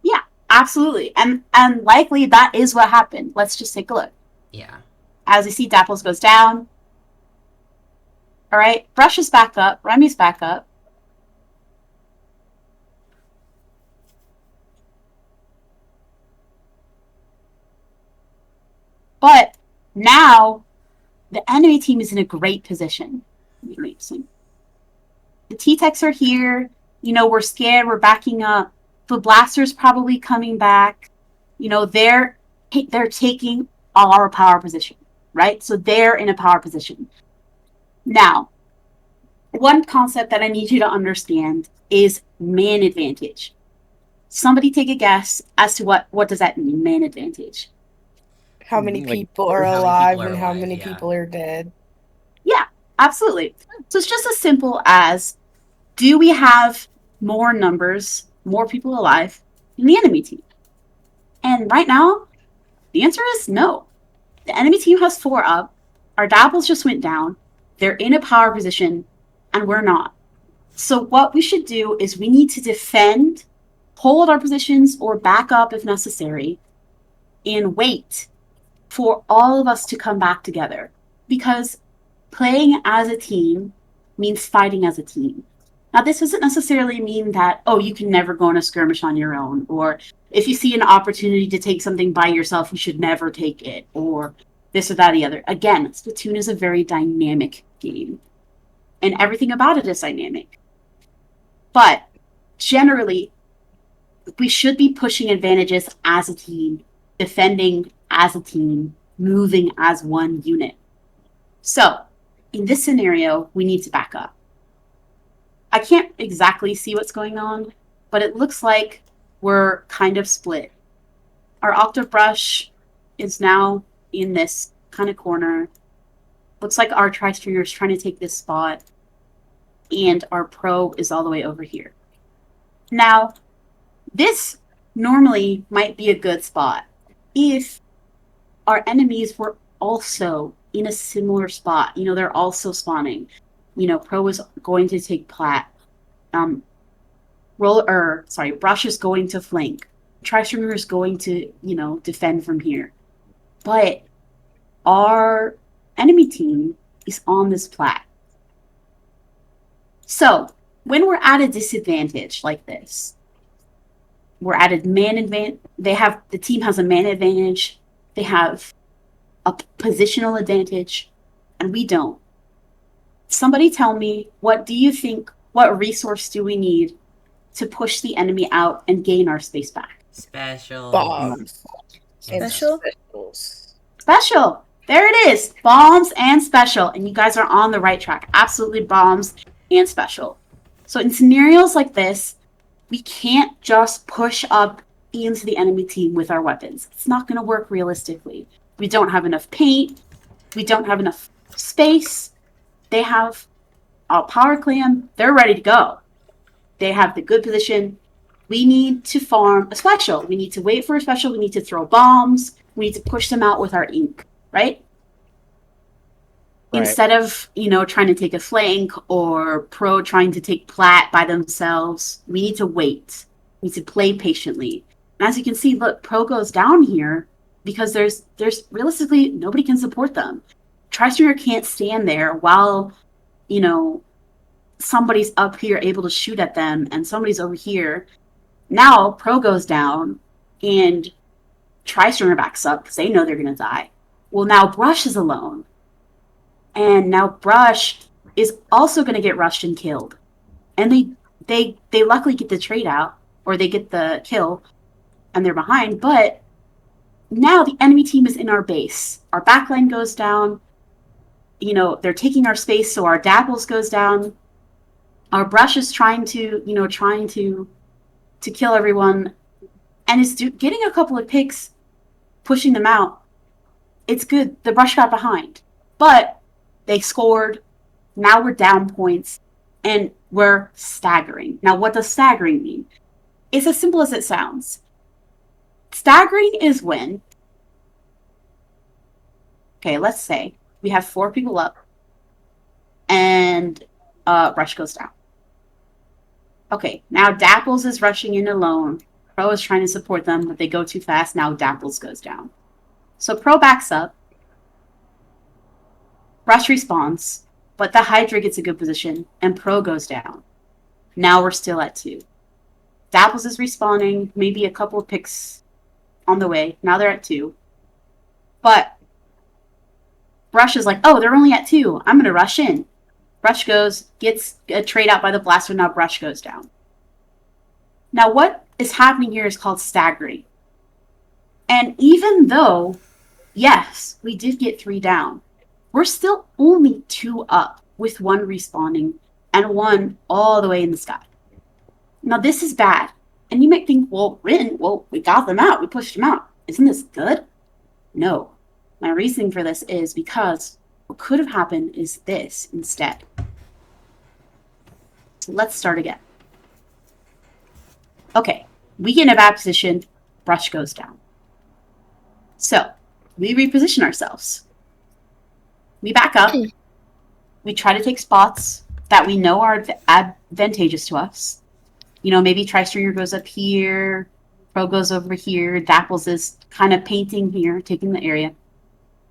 Yeah, absolutely. And likely that is what happened. Let's just take a look. Yeah. As you see, Dapples goes down. All right, Brush is back up. Remy's back up. But now the enemy team is in a great position. The T-Techs are here. We're scared. We're backing up. The Blaster's probably coming back. They're taking our power position, right? So they're in a power position. Now, one concept that I need you to understand is man advantage. Somebody take a guess as to what does that mean, man advantage? How many Like, people are how many alive people are and how alive, many yeah. people are dead? Yeah, absolutely. So it's just as simple as, do we have more numbers, more people alive than the enemy team? And right now, the answer is no. The enemy team has 4 up. Our Dapples just went down. They're in a power position, and we're not. So what we should do is we need to defend, hold our positions, or back up if necessary, and wait for all of us to come back together. Because playing as a team means fighting as a team. Now, this doesn't necessarily mean that, you can never go on a skirmish on your own, or if you see an opportunity to take something by yourself, you should never take it, or this or that or the other. Again, Splatoon is a very dynamic game, and everything about it is dynamic. But generally, we should be pushing advantages as a team, defending as a team, moving as one unit. So, in this scenario, we need to back up. I can't exactly see what's going on, but it looks like we're kind of split. Our Octobrush is now in this kind of corner. Looks like our Tri-Stringer is trying to take this spot, and our Pro is all the way over here. Now, this normally might be a good spot if our enemies were also in a similar spot. They're also spawning. Pro is going to take plat. Brush is going to flank. Tri-Stringer is going to, defend from here. But our enemy team is on this plat. So, when we're at a disadvantage like this, we're at a man advantage. The team has a man advantage. They have a positional advantage, and we don't. Somebody tell me, what resource do we need to push the enemy out and gain our space back? Special. Bombs. Special? Special. There it is. Bombs and special. And you guys are on the right track. Absolutely bombs and special. So in scenarios like this, we can't just push up into the enemy team with our weapons. It's not going to work realistically. We don't have enough paint. We don't have enough space. They have Power Clan, they're ready to go. They have the good position. We need to farm a special. We need to wait for a special. We need to throw bombs. We need to push them out with our ink, right? Instead of, trying to take a flank or Pro trying to take plat by themselves, we need to wait. We need to play patiently. And as you can see, look, Pro goes down here because there's realistically nobody can support them. Tri-Stringer can't stand there while, somebody's up here able to shoot at them and somebody's over here. Now Pro goes down and Tri-Stringer backs up because they know they're going to die. Well, now Brush is alone. And now Brush is also going to get rushed and killed. And they luckily get the trade out, or they get the kill, and they're behind. But now the enemy team is in our base. Our backline goes down. They're taking our space, so our Dapples goes down. Our Brush is trying to kill everyone, and is getting a couple of picks, pushing them out. It's good. The Brush got behind, but they scored. Now we're down points, and we're staggering. Now, what does staggering mean? It's as simple as it sounds. Staggering is when, let's say we have 4 people up, and Rush goes down. Okay, now Dapples is rushing in alone. Pro is trying to support them, but they go too fast. Now Dapples goes down. So Pro backs up. Rush respawns, but the Hydra gets a good position, and Pro goes down. Now we're still at 2. Dapples is respawning, maybe a couple of picks on the way. Now they're at 2. But Rush is like, oh, they're only at 2. I'm going to rush in. Rush goes, gets a trade out by the blaster, now Rush goes down. Now what is happening here is called staggering. And even though, yes, we did get 3 down, we're still only 2 up, with 1 respawning and 1 all the way in the sky. Now this is bad. And you might think, well, Rin, we got them out. We pushed them out. Isn't this good? No. My reasoning for this is because what could have happened is this instead. So let's start again. Okay, we get in a bad position. Brush goes down. So we reposition ourselves. We back up. We try to take spots that we know are advantageous to us. Maybe Tri-Stringer goes up here, Pro goes over here, Dapples is kind of painting here, taking the area.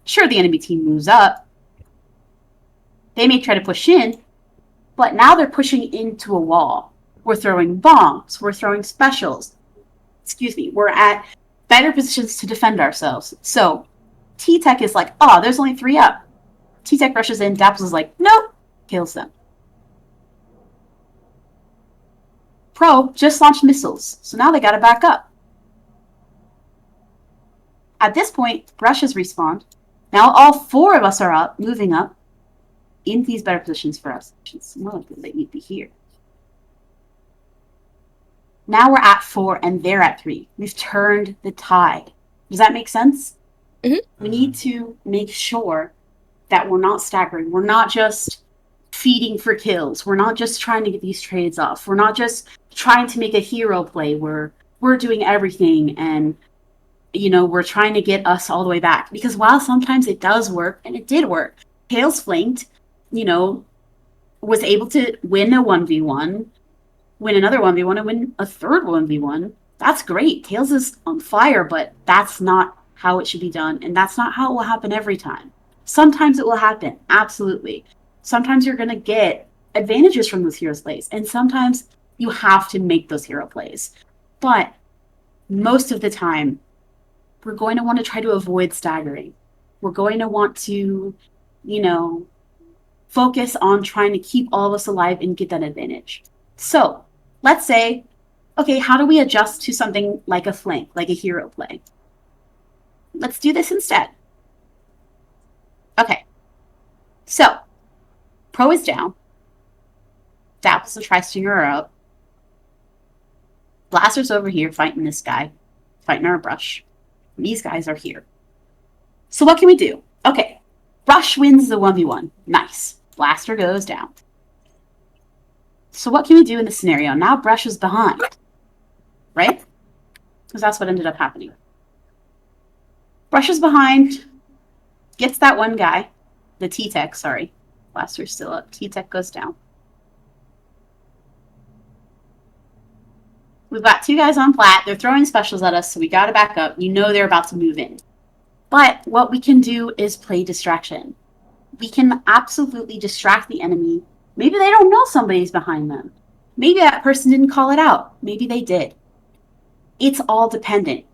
Sure, the enemy team moves up. They may try to push in, but now they're pushing into a wall. We're throwing bombs. We're throwing specials. We're at better positions to defend ourselves. So T-Tech is like, oh, there's only 3 up. T-Tech rushes in, Dapples is like, nope, kills them. Pro just launched missiles, so now they gotta back up. At this point, Brush has respawned. Now all 4 of us are up, moving up, in these better positions for us. It's more likely they need to be here. Now we're at 4 and they're at 3. We've turned the tide. Does that make sense? Mm-hmm. We need to make sure that we're not staggering. We're not just feeding for kills. We're not just trying to get these trades off. We're not just trying to make a hero play where we're doing everything and, we're trying to get us all the way back. Because while sometimes it does work, and it did work, Tails flanked, was able to win a 1v1, win another 1v1, and win a third 1v1. That's great. Tails is on fire, but that's not how it should be done, and that's not how it will happen every time. Sometimes it will happen, absolutely. Sometimes you're going to get advantages from those hero plays, and sometimes you have to make those hero plays. But most of the time, we're going to want to try to avoid staggering. We're going to want to, focus on trying to keep all of us alive and get that advantage. So, let's say, okay, how do we adjust to something like a flank, like a hero play? Let's do this instead. Okay. So, Pro is down. Dapples and Tri-Stringer are up. Blaster's over here fighting this guy, fighting our Brush. And these guys are here. So what can we do? Okay. Brush wins the 1v1. Nice. Blaster goes down. So what can we do in this scenario? Now Brush is behind, right? Because that's what ended up happening. Brush is behind, gets that one guy, the T-Tech, sorry. Blaster's still up. T-Tech goes down. We've got 2 guys on flat. They're throwing specials at us, so we gotta back up. You know they're about to move in. But what we can do is play distraction. We can absolutely distract the enemy. Maybe they don't know somebody's behind them. Maybe that person didn't call it out. Maybe they did. It's all dependent.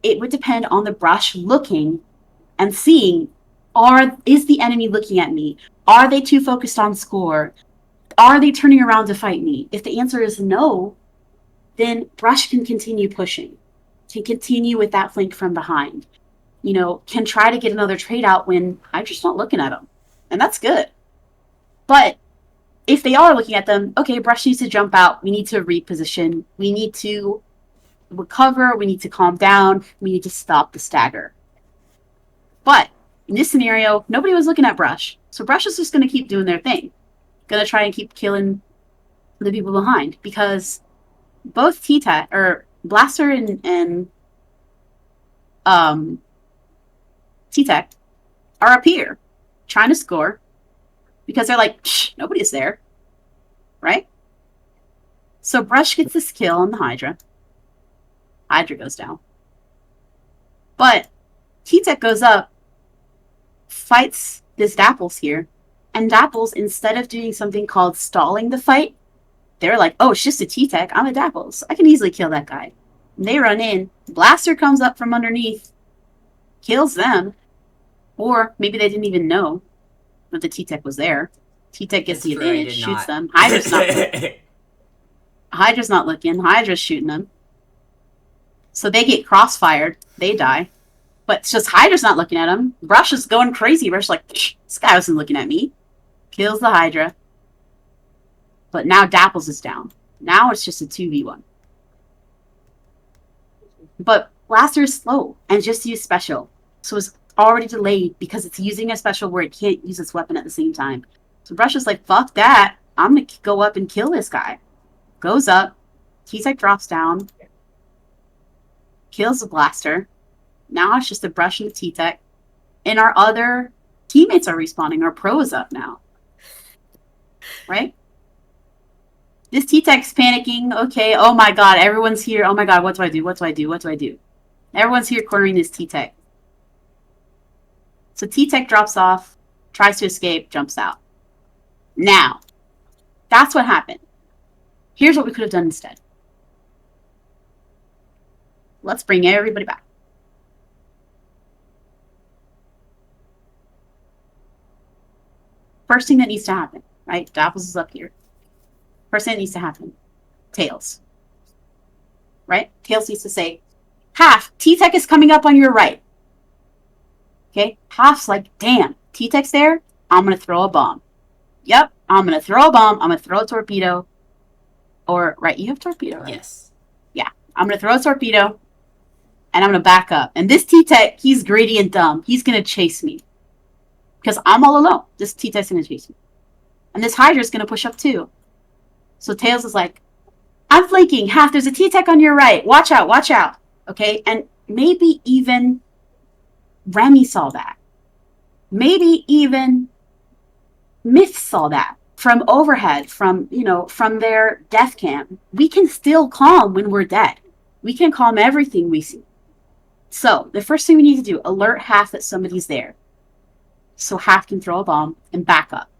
It would depend on the Brush looking and seeing, is the enemy looking at me? Are they too focused on score? Are they turning around to fight me? If the answer is no, then Brush can continue pushing, can continue with that flank from behind. Can try to get another trade out when I'm just not looking at them. And that's good. But if they are looking at them, okay, Brush needs to jump out. We need to reposition. We need to recover. We need to calm down. We need to stop the stagger. But in this scenario, nobody was looking at Brush. So Brush is just going to keep doing their thing. Going to try and keep killing the people behind. Because both T-Tech, or Blaster and T-Tech are up here trying to score because they're like, nobody's there, right? So Brush gets this kill on the Hydra. Hydra goes down. But T-Tech goes up, fights this Dapples here, and Dapples, instead of doing something called stalling the fight, they're like, oh, it's just a T-Tech. I'm a Dapples. I can easily kill that guy. And they run in. Blaster comes up from underneath, kills them. Or maybe they didn't even know that the T-Tech was there. T-Tech gets the advantage, shoots them. Hydra's not looking. Hydra's not looking. Hydra's shooting them. So they get crossfired. They die. But it's just Hydra's not looking at them. Brush is going crazy. Brush is like, this guy wasn't looking at me. Kills the Hydra. But now Dapples is down. Now it's just a 2v1. But Blaster is slow and just used special. So it's already delayed because it's using a special where it can't use its weapon at the same time. So Brush is like, fuck that. I'm going to go up and kill this guy. Goes up. T-Tech drops down. Kills the Blaster. Now it's just a Brush and the T-Tech. And our other teammates are respawning. Our pro is up now. Right? This T-Tech's panicking. Okay, oh my god, everyone's here. Oh my god, what do I do? What do I do? What do I do? Everyone's here cornering this T-Tech. So T-Tech drops off, tries to escape, jumps out. Now, that's what happened. Here's what we could have done instead. Let's bring everybody back. First thing that needs to happen, right? Dapples is up here. First thing that needs to happen. Tails. Right? Tails needs to say, Half, T-Tech is coming up on your right. Okay? Half's like, damn, T-Tech's there? I'm going to throw a bomb. Yep, I'm going to throw a bomb. I'm going to throw a torpedo. Or, right, you have torpedo, right? Yes. Yeah, I'm going to throw a torpedo. And I'm going to back up. And this T-Tech, he's greedy and dumb. He's going to chase me. Because I'm all alone. This T-Tech's going to chase me. And this Hydra's going to push up too. So Tails is like, I'm flanking. Half, there's a T-Tech on your right. Watch out, watch out. Okay? And maybe even Remy saw that. Maybe even Myth saw that. From overhead, from their death cam. We can still calm when we're dead. We can calm everything we see. So, the first thing we need to do, alert Half that somebody's there. So Half can throw a bomb and back up.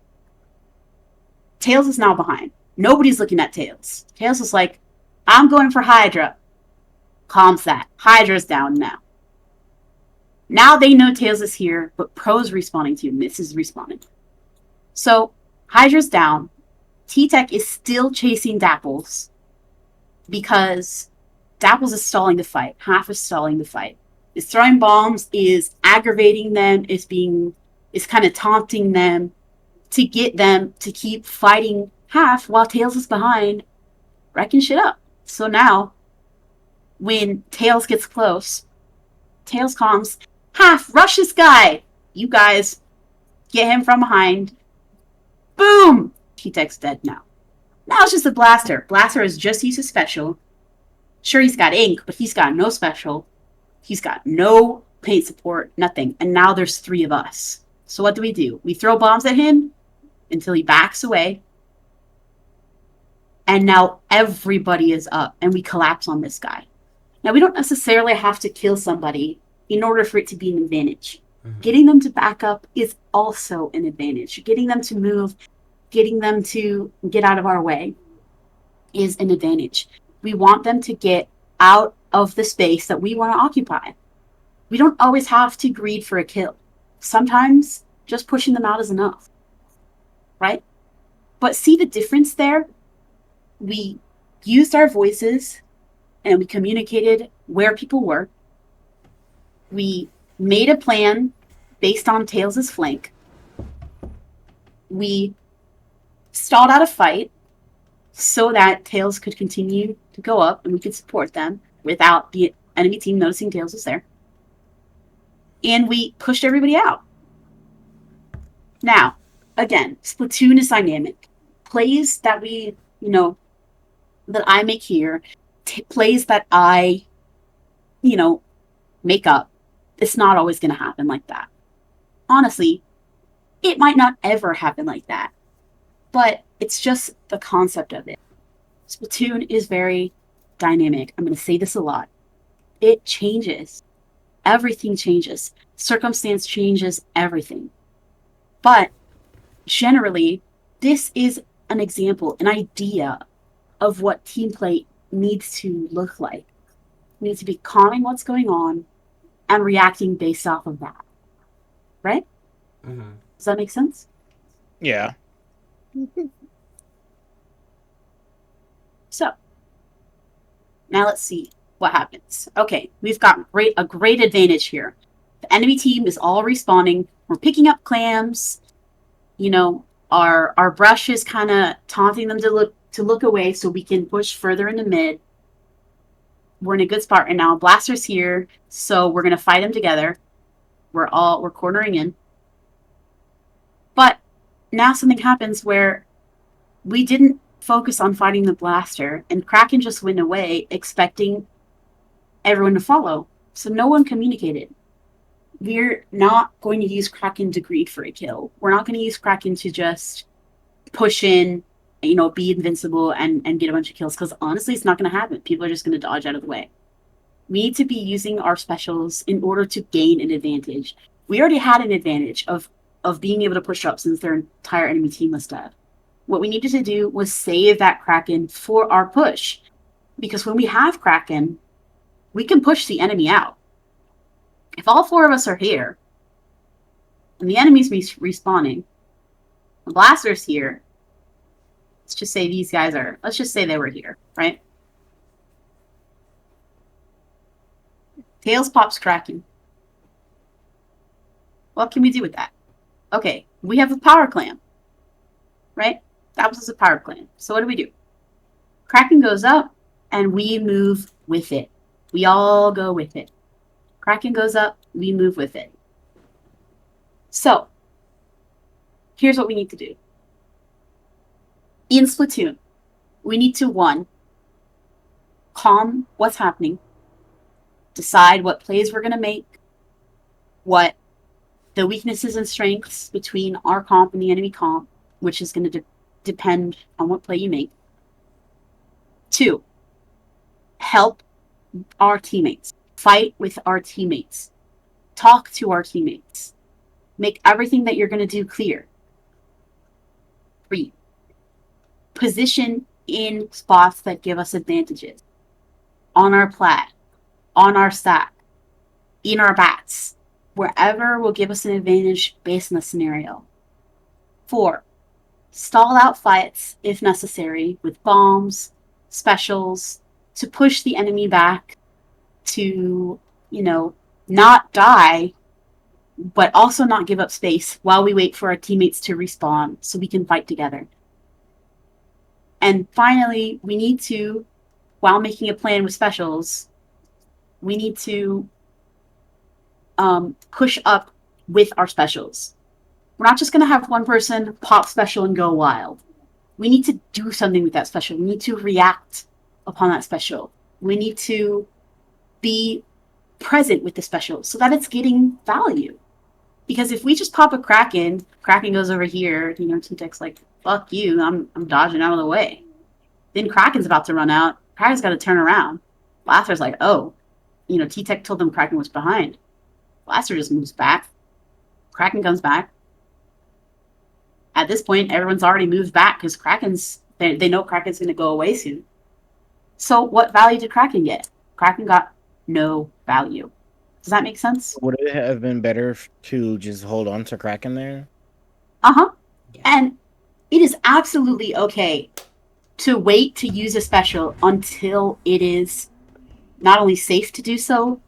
Tails is now behind. Nobody's looking at Tails. Tails is like, I'm going for Hydra. Calms that. Hydra's down now. Now they know Tails is here, but Pro's respawning too. Miss is respawning. So, Hydra's down. T-Tech is still chasing Dapples because Dapples is stalling the fight. Half is stalling the fight. Is throwing bombs, is aggravating them, is kind of taunting them to get them to keep fighting Half while Tails is behind, wrecking shit up. So now, when Tails gets close, Tails calms, Half, rush this guy! You guys get him from behind. Boom! T-Tech's dead now. Now it's just a Blaster. Blaster has just used his special. Sure, he's got ink, but he's got no special. He's got no paint support, nothing. And now there's 3 of us. So what do? We throw bombs at him until he backs away. And now everybody is up, and we collapse on this guy. Now, we don't necessarily have to kill somebody in order for it to be an advantage. Mm-hmm. Getting them to back up is also an advantage. Getting them to move, getting them to get out of our way is an advantage. We want them to get out of the space that we want to occupy. We don't always have to greed for a kill. Sometimes just pushing them out is enough, right? But see the difference there? We used our voices and we communicated where people were. We made a plan based on Tails' flank. We stalled out a fight so that Tails could continue to go up and we could support them without the enemy team noticing Tails was there. And we pushed everybody out. Now, again, Splatoon is dynamic. Plays that we, that I make here, plays that I, make up, it's not always going to happen like that. Honestly, it might not ever happen like that. But it's just the concept of it. Splatoon is very dynamic. I'm going to say this a lot. It changes. Everything changes. Circumstance changes everything. But generally, this is an example, an idea of what team play needs to look like. It needs to be calming what's going on and reacting based off of that. Right? Mm-hmm. Does that make sense? Yeah. So, now let's see what happens. Okay, we've got a great advantage here. The enemy team is all respawning. We're picking up clams. Our brush is kind of taunting them to look away so we can push further into mid. We're in a good spot right now. Blaster's here, so we're gonna fight him together. We're cornering in. But now something happens where we didn't focus on fighting the Blaster, and Kraken just went away expecting everyone to follow. So no one communicated. We're not going to use Kraken to greed for a kill. We're not going to use Kraken to just push in, be invincible and get a bunch of kills, because honestly, it's not going to happen. People are just going to dodge out of the way. We need to be using our specials in order to gain an advantage. We already had an advantage of being able to push up since their entire enemy team was dead. What we needed to do was save that Kraken for our push. Because when we have Kraken, we can push the enemy out. If all 4 of us are here, and the enemy's respawning, the Blaster's here, let's just say they were here, right? Tails pops Kraken. What can we do with that? Okay, we have a power clam, right? That was a power clam. So what do? Kraken goes up, and we move with it. We all go with it. Kraken goes up, we move with it. So, here's what we need to do. In Splatoon, we need to, 1, calm what's happening, decide what plays we're going to make, what the weaknesses and strengths between our comp and the enemy comp, which is going to depend on what play you make. 2, help our teammates. Fight with our teammates. Talk to our teammates. Make everything that you're going to do clear. 3, position in spots that give us advantages. On our plat, on our stack, in our bats. Wherever will give us an advantage based on the scenario. 4, stall out fights if necessary with bombs, specials, to push the enemy back, to, not die, but also not give up space while we wait for our teammates to respawn so we can fight together. And finally, we need to, while making a plan with specials, we need to push up with our specials. We're not just going to have one person pop special and go wild. we need to do something with that special. We need to react upon that special. We need to be present with the special so that it's getting value. Because if we just pop a Kraken goes over here, T-Tech's like, fuck you, I'm dodging out of the way. Then Kraken's about to run out. Kraken's got to turn around. Blaster's like, oh, T-Tech told them Kraken was behind. Blaster just moves back. Kraken comes back. At this point, everyone's already moved back because they know Kraken's going to go away soon. So what value did Kraken get? Kraken got no value. Does that make sense? Would it have been better to just hold on to Kraken there? Uh-huh. Yeah. And it is absolutely okay to wait to use a special until it is not only safe to do so,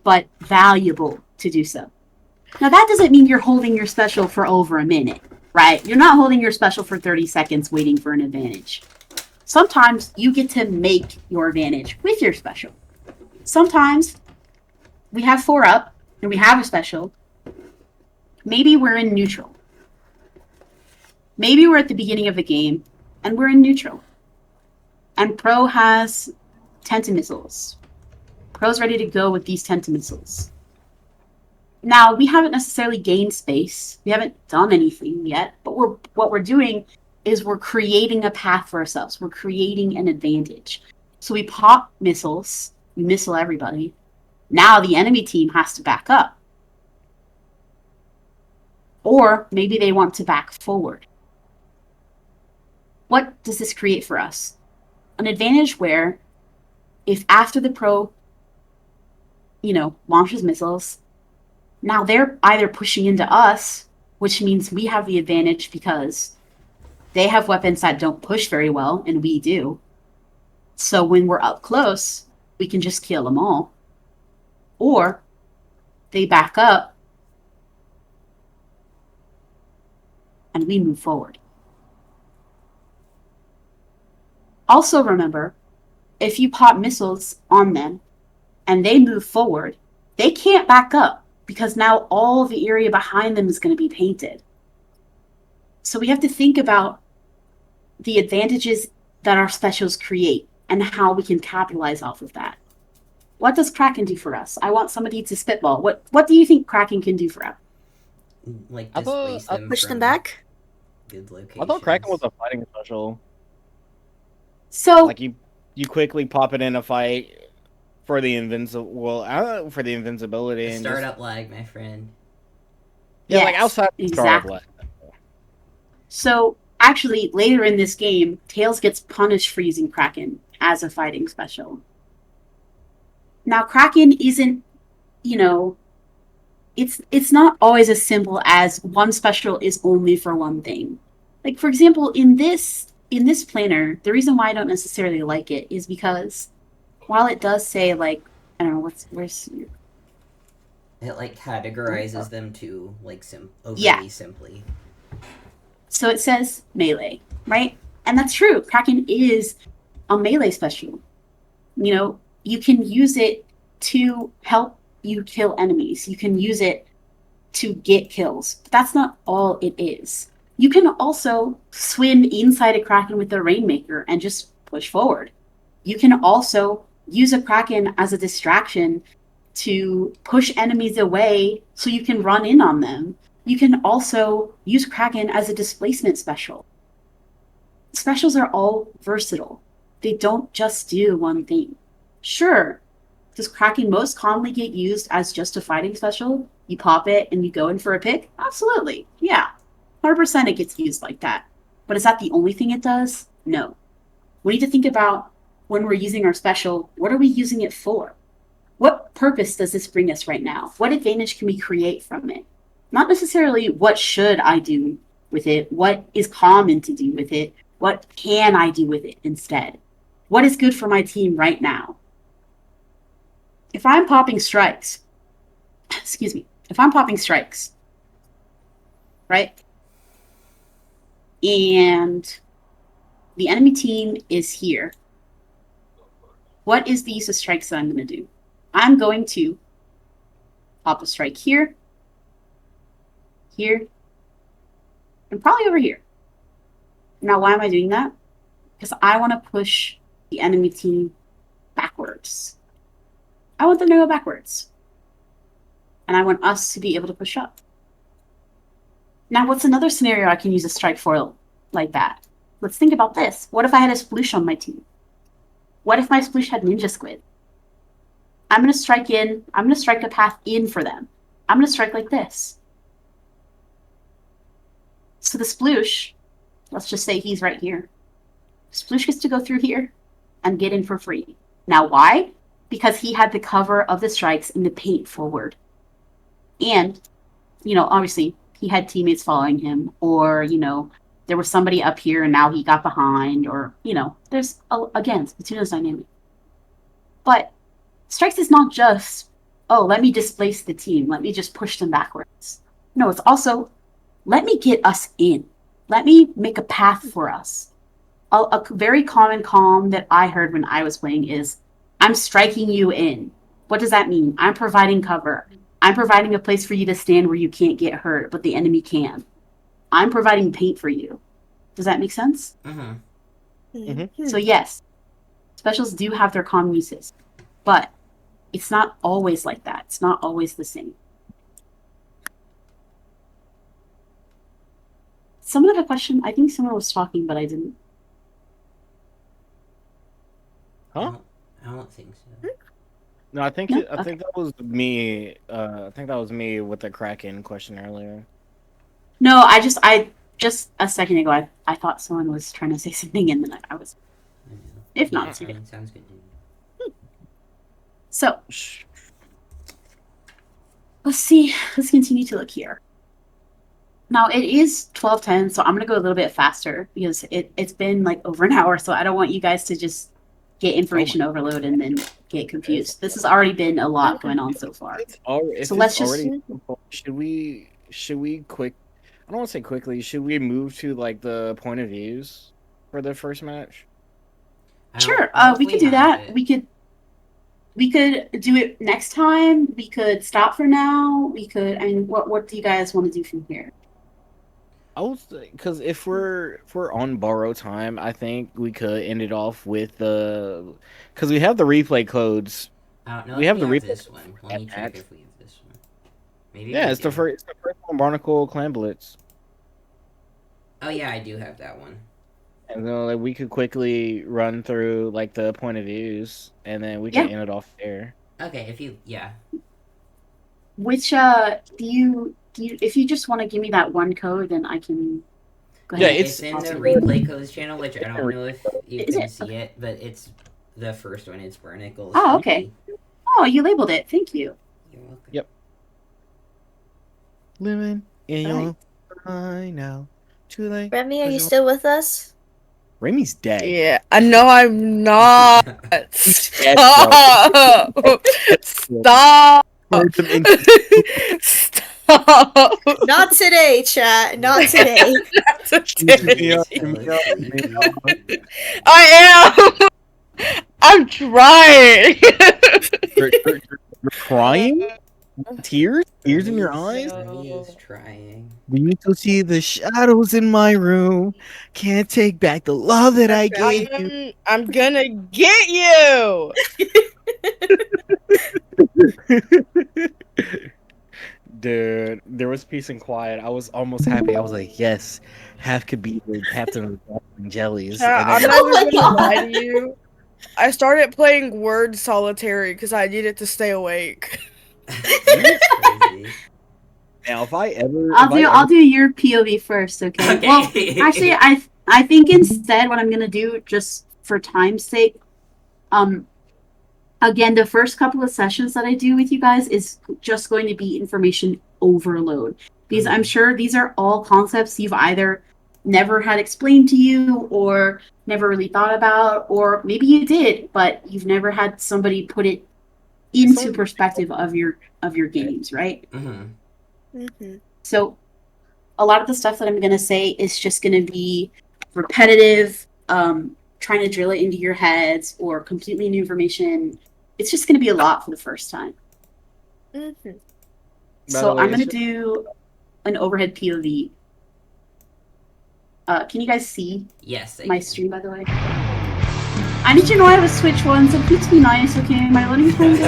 but valuable to do so. Now, that doesn't mean you're holding your special for over a minute, right? You're not holding your special for 30 seconds waiting for an advantage. Sometimes you get to make your advantage with your special. Sometimes we have 4 up and we have a special. Maybe we're in neutral. Maybe we're at the beginning of the game and we're in neutral. And Pro has Tentamissiles. Pro's ready to go with these Tentamissiles. Now, we haven't necessarily gained space. We haven't done anything yet. But what we're doing is we're creating a path for ourselves. We're creating an advantage. So we pop missiles. We missile everybody. Now the enemy team has to back up. Or maybe they want to back forward. What does this create for us? An advantage where if after the Pro, launches missiles, now they're either pushing into us, which means we have the advantage because they have weapons that don't push very well, and we do. So when we're up close, we can just kill them all. Or they back up and we move forward. Also remember, if you pop missiles on them and they move forward, they can't back up because now all the area behind them is going to be painted. So we have to think about the advantages that our specials create and how we can capitalize off of that. What does Kraken do for us? I want somebody to spitball. What do you think Kraken can do for us? Like, I thought- displace them Push them from back. good locations. I thought Kraken was a fighting special. So Like you quickly pop it in a fight for the for the invincibility The and startup lag, my friend. yeah, yes, like outside the exactly. startup. So actually, later in this game, Tails gets punished for using Kraken as a fighting special. Now, Kraken isn't, it's not always as simple as one special is only for one thing. Like, for example, in this planner, the reason why I don't necessarily like it is because while it does say, like, I don't know, where's... It, like, categorizes them to, like, overly Yeah. simply. So it says melee, right? And that's true. Kraken is a melee special. You can use it to help you kill enemies. You can use it to get kills. But that's not all it is. You can also swim inside a Kraken with a Rainmaker and just push forward. You can also use a Kraken as a distraction to push enemies away so you can run in on them. You can also use Kraken as a displacement special. Specials are all versatile. They don't just do one thing. Sure, does Kraken most commonly get used as just a fighting special? You pop it and you go in for a pick? Absolutely, yeah. 100% it gets used like that. But is that the only thing it does? No. We need to think about when we're using our special, what are we using it for? What purpose does this bring us right now? What advantage can we create from it? Not necessarily what should I do with it, what is common to do with it, what can I do with it instead? What is good for my team right now? If I'm popping strikes, right? And the enemy team is here. What is the use of strikes that I'm going to do? I'm going to pop a strike here, and probably over here. Now, why am I doing that? Because I want to push the enemy team backwards. I want them to go backwards. And I want us to be able to push up. Now, what's another scenario I can use a strike for like that? Let's think about this. What if I had a sploosh on my team? What if my sploosh had Ninja Squid? I'm going to strike in. I'm going to strike a path in for them. I'm going to strike like this. So the sploosh, let's just say he's right here. Sploosh gets to go through here and get in for free. Now, why? Because he had the cover of the strikes and the paint forward. And, obviously, he had teammates following him, or, there was somebody up here and now he got behind, or, there's, again, Splatoon's dynamic. But strikes is not just, let me displace the team. Let me just push them backwards. No, it's also, let me get us in. Let me make a path for us. A very common calm that I heard when I was playing is, I'm striking you in. What does that mean? I'm providing cover. I'm providing a place for you to stand where you can't get hurt, but the enemy can. I'm providing paint for you. Does that make sense? So yes, specials do have their common uses, but it's not always like that. It's not always the same. Someone had a question. I think someone was talking, but I didn't. Huh? I don't think so. No, I think No? I think that was me. I think that was me with the Kraken question earlier. No, I just a second ago, I thought someone was trying to say something, and then I was. If not, it's okay. Sounds good. So let's see. Let's continue to look here. Now it is 12:10, so I'm gonna go a little bit faster because it's been like over an hour, so I don't want you guys to just get information overload and then get confused. This has already been a lot going on so far. So let's just. Should we quick? I don't want to say quickly. Should we move to like the point of views for the first match? Sure. We could do that. We could do it next time. We could stop for now. We could. I mean, what do you guys want to do from here? I was because if we're on borrow time, I think we could end it off with the because we have the replay codes. I don't know. We have the replay. This one. Let me check if we have this one. Maybe. Yeah, it's the first one, Barnacle Clan Blitz. Oh yeah, I do have that one. And then like, we could quickly run through like the point of views, and then we can end it off there. Okay, Which do you if you just want to give me that one code, then I can. Go ahead. Yeah, it's in the replay codes channel, which I don't know if you can see it, but it's the first one. It's Barnacle's. Oh, okay. Oh, you labeled it. Thank you. You're welcome. Yep. Living in your mind now. Too late. Remy, are you still with us? Remy's dead. Yeah, I know I'm not. Stop. Stop. Stop. Not today, chat. Not today. I am. I'm trying. You're crying? Tears in your eyes? He is trying. We need to see the shadows in my room. Can't take back the love that I gave you. I'm gonna get you. Dude, there was peace and quiet. I was almost happy. I was like, yes, half could be the captain of the jellies. I'm not even gonna lie to you. I started playing Word Solitary because I needed to stay awake. Now, if I ever, I'll do your POV first, okay? Well, actually, I think instead what I'm gonna do, just for time's sake, again, the first couple of sessions that I do with you guys is just going to be information overload, because I'm sure these are all concepts you've either never had explained to you or never really thought about, or maybe you did, but you've never had somebody put it into perspective of your games, right? So a lot of the stuff that I'm going to say is just going to be repetitive, trying to drill it into your heads, or completely new information. It's just going to be a lot for the first time. So I'm going to do an overhead POV. Can you guys see Yes. my stream, by the way? I need you to know I have a Switch one, so please be nice, okay? Am I letting time go?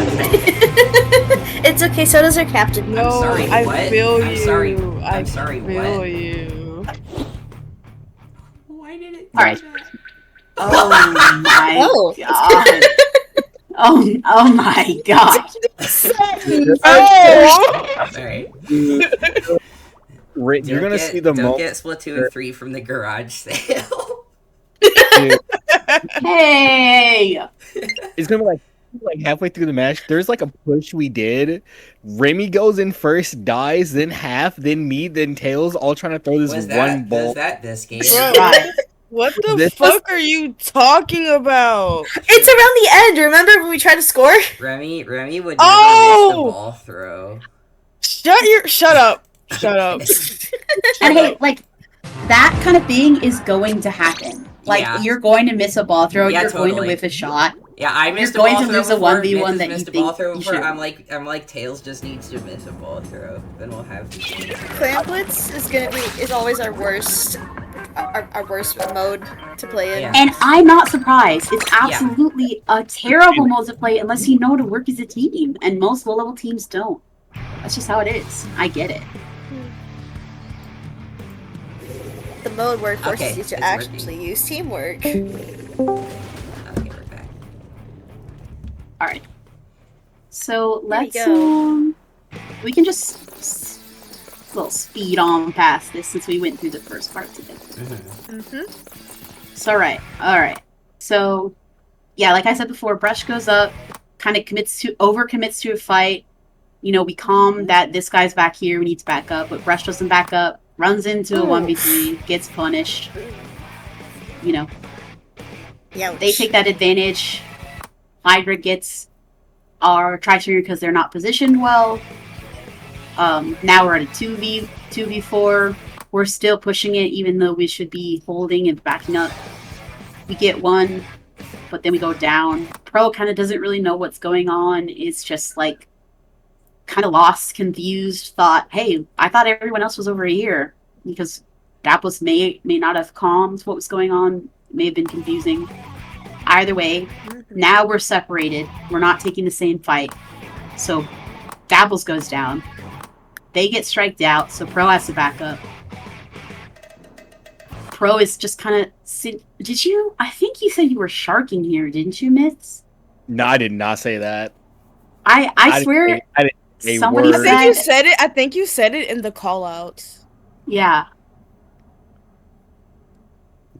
It's okay, so does our captain. No, I'm sorry, I what? feel I'm you. sorry. I I'm sorry, feel what? you. Why did it? Alright. Oh my Oh. god. Oh my god. Oh! Alright. You're gonna see the Don't moment. get Splatoon 3 from the garage sale. Dude, Hey! it's gonna be like halfway through the match. There's like a push we did. Remy goes in first, dies, then half, then me, then Tails, all trying to throw this one ball. Was that this game? Right. What the This- fuck are you talking about? It's around the end. Remember when we tried to score? Remy would never miss Oh! the ball throw. Shut up. Shut up. And hey, like, that kind of thing is going to happen. Like, Yeah. you're going to miss a ball throw, Yeah, you're going to totally. whiff a shot. Yeah, I missed You're a going ball to throw lose a before. 1v1 Myth has that you missed a ball think throw you before. should. I'm like Tails just needs to miss a ball throw. Then we'll have Clan Blitz is always our worst mode to play in. Yeah. And I'm not surprised. It's absolutely a terrible mode to play unless you know to work as a team. And most low-level teams don't. That's just how it is. I get it. The mode where it forces Okay, you to it's actually working. use teamwork. Okay, we're back. Alright. So let's go. we can just little speed on past this since we went through the first part today. So alright. So yeah, like I said before, Brush goes up, kind of overcommits to a fight. You know, we calm that this guy's back here, we need to back up, but Brush doesn't back up, runs into a 1v3, gets punished. You know. Yeah. They take that advantage. Hydra gets our tri-trigger because they're not positioned well. Now we're at a 2v4. We're still pushing it even though we should be holding and backing up. We get one, but then we go down. Pro kind of doesn't really know what's going on. It's just like kind of lost, confused, thought, hey, I thought everyone else was over here. Because Daplos may not have calmed what was going on. It may have been confusing. Either way, now we're separated. We're not taking the same fight. So Dabbles goes down. They get striked out, so Pro has to back up. Pro is just kind of... Did you... I think you said you were sharking here, didn't you, Myths? No, I did not say that. I swear... I didn't say a somebody word. said... I think you said it in the call-outs. Yeah.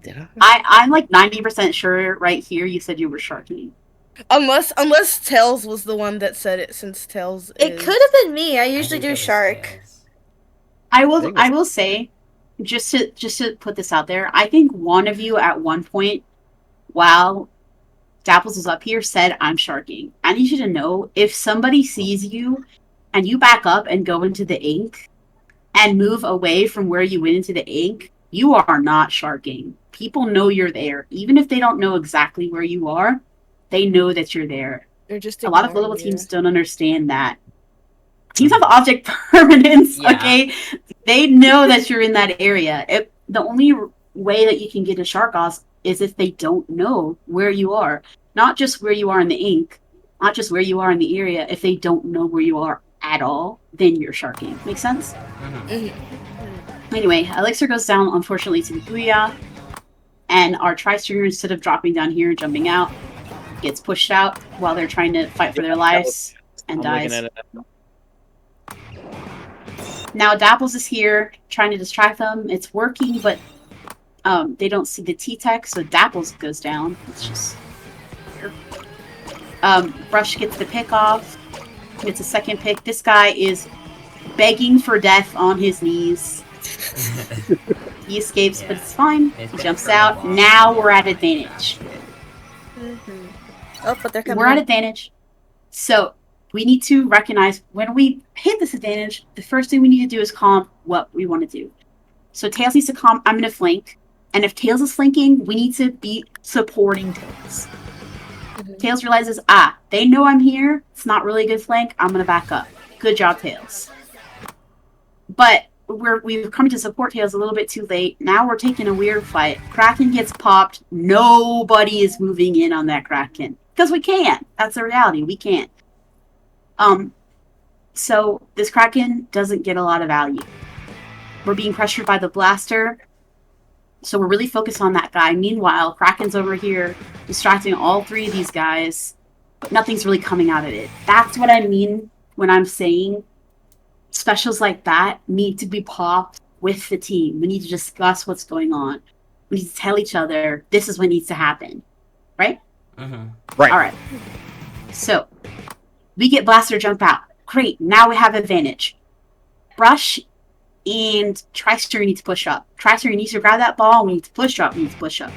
Did I? I'm like 90% sure right here you said you were sharking. Unless Tails was the one that said it, since Tails It is... could have been me. I usually think do it was shark. Tails. I will say, just to put this out there, I think one of you at one point, while Dapples was up here, said, I'm sharking. I need you to know, if somebody sees you and you back up and go into the ink and move away from where you went into the ink, you are not sharking. People know you're there. Even if they don't know exactly where you are, they know that you're there. They're just A lot of ignoring little you. teams don't understand that. Teams have object permanence, Yeah. okay? They know that you're in that area. The only way that you can get a shark off is if they don't know where you are. Not just where you are in the ink, not just where you are in the area. If they don't know where you are at all, then you're sharking. Make sense? Anyway, Elixir goes down, unfortunately, to the Booyah. And our tri-stringer, instead of dropping down here and jumping out, gets pushed out while they're trying to fight for their lives and I'm dies. looking at it. Now Dapples is here trying to distract them. It's working, but they don't see the T-Tech, so Dapples goes down. It's just... Brush gets the pick off. Gets a second pick. This guy is begging for death on his knees. He escapes, but it's fine. He jumps out. Now we're at advantage. Oh, but they're coming. We're at advantage. So we need to recognize when we hit this advantage, the first thing we need to do is calm what we want to do. So Tails needs to calm. I'm going to flank. And if Tails is flanking, we need to be supporting Tails. Tails realizes, they know I'm here. It's not really a good flank. I'm going to back up. Good job, Tails. But we've come to support Tails a little bit too late. Now we're taking a weird fight. Kraken gets popped. Nobody is moving in on that Kraken. Because we can't. That's the reality. We can't. So this Kraken doesn't get a lot of value. We're being pressured by the blaster. So we're really focused on that guy. Meanwhile, Kraken's over here distracting all three of these guys. But nothing's really coming out of it. That's what I mean when I'm saying specials like that need to be popped with the team. We need to discuss what's going on. We need to tell each other this is what needs to happen. Right? Right. All right. So we get blaster jump out. Great. Now we have advantage. Brush and Trister need to push up. Trister needs to grab that ball. We need to push up. We need to push up.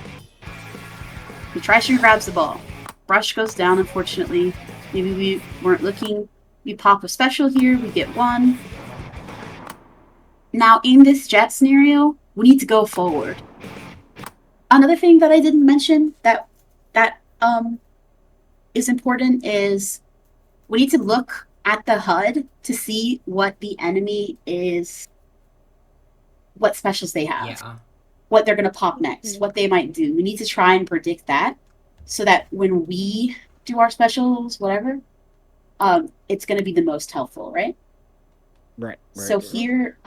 The Trister grabs the ball. Brush goes down, unfortunately. Maybe we weren't looking. We pop a special here. We get one. Now, in this jet scenario, we need to go forward. Another thing that I didn't mention that is important is we need to look at the HUD to see what the enemy is, what specials they have, what they're going to pop next, what they might do. We need to try and predict that so that when we do our specials, whatever, it's going to be the most helpful, right? Right. So here,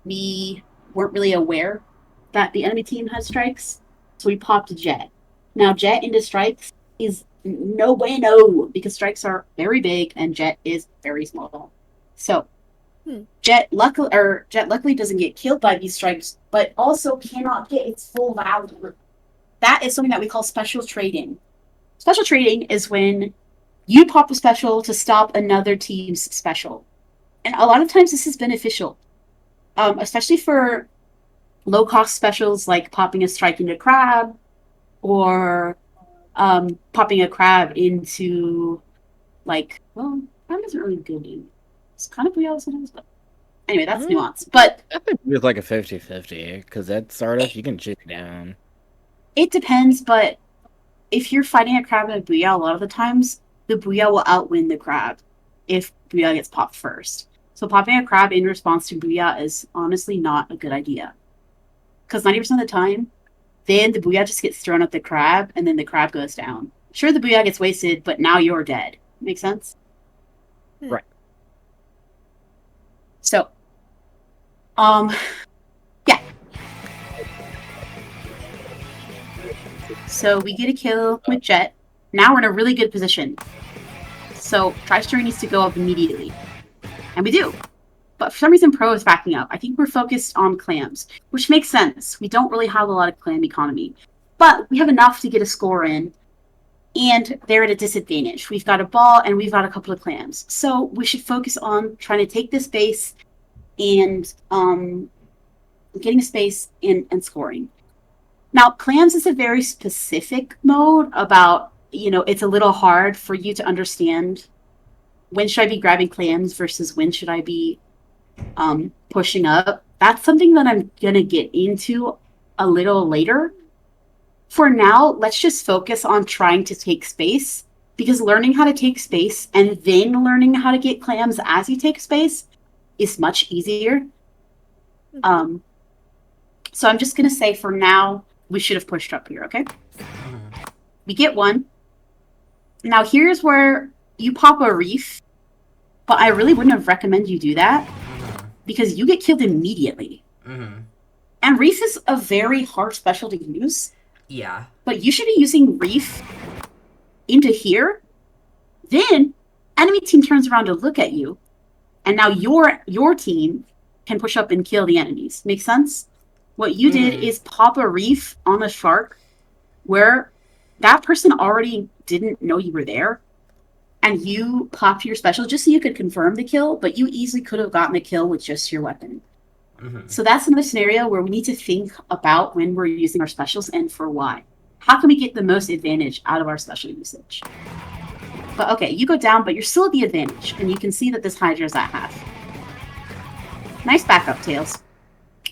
we weren't really aware that the enemy team has strikes, so we popped Jet. Now, Jet into strikes is no bueno, because strikes are very big and Jet is very small. So, Jet luckily doesn't get killed by these strikes, but also cannot get its full value. That is something that we call special trading. Special trading is when you pop a special to stop another team's special. And a lot of times this is beneficial, especially for low-cost specials like popping a strike into crab or popping a crab into, like, well, crab isn't really good. It's kind of weird sometimes, but anyway, that's nuance. But I think it's like a 50-50, because at startup, you can chip down. It depends, but if you're fighting a crab and a booyah, a lot of the times, the booyah will outwin the crab if booyah gets popped first. So popping a crab in response to booyah is honestly not a good idea. Because 90% of the time, then the booyah just gets thrown at the crab, and then the crab goes down. Sure, the booyah gets wasted, but now you're dead. Make sense? Right. So, yeah. So we get a kill with Jet. Now we're in a really good position. So Tri-Story needs to go up immediately. And we do. But for some reason, Pro is backing up. I think we're focused on clams, which makes sense. We don't really have a lot of clam economy. But we have enough to get a score in. And they're at a disadvantage. We've got a ball and we've got a couple of clams. So we should focus on trying to take this base and getting a space and scoring. Now, clams is a very specific mode about, it's a little hard for you to understand when should I be grabbing clams versus when should I be pushing up. That's something that I'm going to get into a little later. For now, let's just focus on trying to take space, because learning how to take space and then learning how to get clams as you take space is much easier. So I'm just going to say for now, we should have pushed up here, okay? We get one. Now here's where you pop a reef, but I really wouldn't have recommended you do that because you get killed immediately. And reef is a very hard special to use. Yeah. But you should be using reef into here. Then enemy team turns around to look at you, and now your team can push up and kill the enemies. Make sense? What you did is pop a reef on a shark where that person already didn't know you were there, and you popped your special just so you could confirm the kill, but you easily could have gotten the kill with just your weapon. So that's another scenario where we need to think about when we're using our specials and for why. How can we get the most advantage out of our special usage? But okay, you go down, but you're still at the advantage, and you can see that this Hydra is at half. Nice backup, Tails.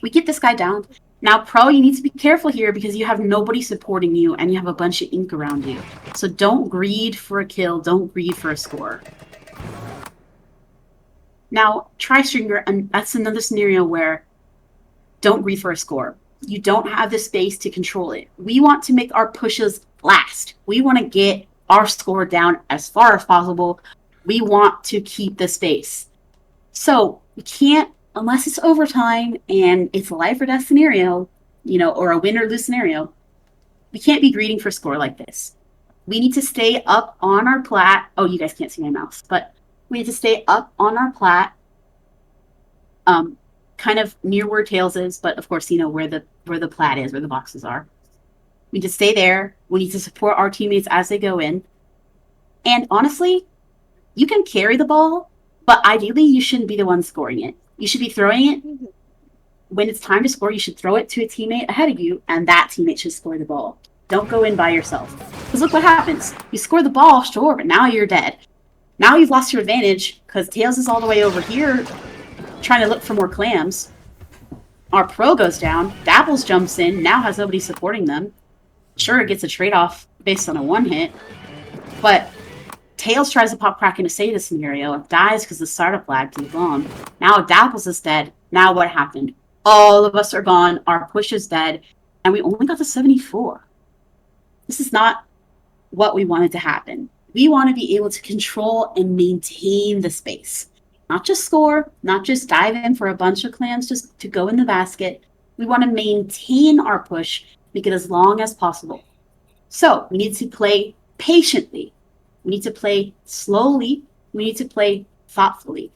We get this guy down. Now, Pro, you need to be careful here because you have nobody supporting you and you have a bunch of ink around you. So don't greed for a kill. Don't greed for a score. Now, Tri-Stringer, and that's another scenario where don't breathe for a score. You don't have the space to control it. We want to make our pushes last. We want to get our score down as far as possible. We want to keep the space. So we can't, unless it's overtime and it's a life or death scenario, or a win or lose scenario, we can't be greeting for score like this. We need to stay up on our plat. Oh, you guys can't see my mouse, but we need to stay up on our plat, kind of near where Tails is, but of course, where the plat is, where the boxes are. We need to stay there. We need to support our teammates as they go in. And honestly, you can carry the ball, but ideally you shouldn't be the one scoring it. You should be throwing it. When it's time to score, you should throw it to a teammate ahead of you, and that teammate should score the ball. Don't go in by yourself. Because look what happens. You score the ball, sure, but now you're dead. Now you've lost your advantage, because Tails is all the way over here trying to look for more clams. Our pro goes down. Dabbles jumps in, now has nobody supporting them. Sure, it gets a trade-off based on a one hit, but Tails tries to pop Kraken to save the scenario and dies because the startup lag too long. Now Dapples is dead. Now what happened? All of us are gone. Our push is dead. And we only got to 74. This is not what we wanted to happen. We want to be able to control and maintain the space. Not just score, not just dive in for a bunch of clams just to go in the basket. We want to maintain our push, make it as long as possible. So we need to play patiently. We need to play slowly. We need to play thoughtfully.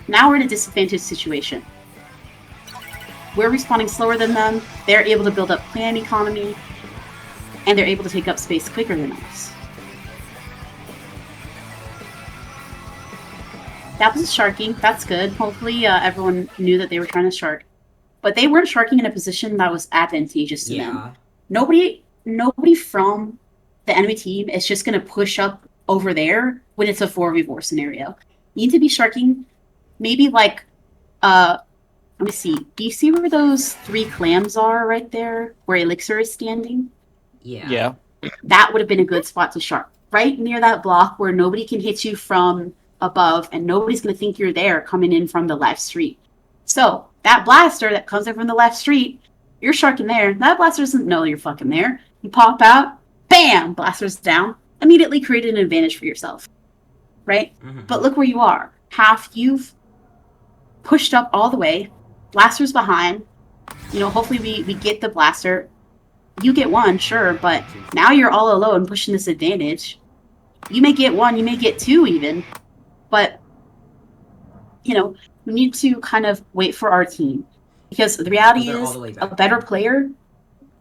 Now we're in a disadvantaged situation. We're responding slower than them. They're able to build up clan economy. And they're able to take up space quicker than us. That was sharking. That's good. Hopefully everyone knew that they were trying to shark. But they weren't sharking in a position that was advantageous to them. Nobody from the enemy team is just going to push up over there when it's a 4v4 scenario. You need to be sharking maybe like, let me see. Do you see where those 3 clams are right there? Where Elixir is standing? Yeah. That would have been a good spot to shark. Right near that block where nobody can hit you from above and nobody's going to think you're there coming in from the left street. So that blaster that comes in from the left street, you're sharking there. That blaster doesn't know you're fucking there. You pop out, bam, blaster's down. Immediately created an advantage for yourself. Right? Mm-hmm. But look where you are. Half you've pushed up all the way. Blaster's behind. Hopefully we get the blaster. You get one, sure, but now you're all alone pushing this advantage. You may get 1, you may get 2 even. But, we need to kind of wait for our team. Because the reality is, a better player,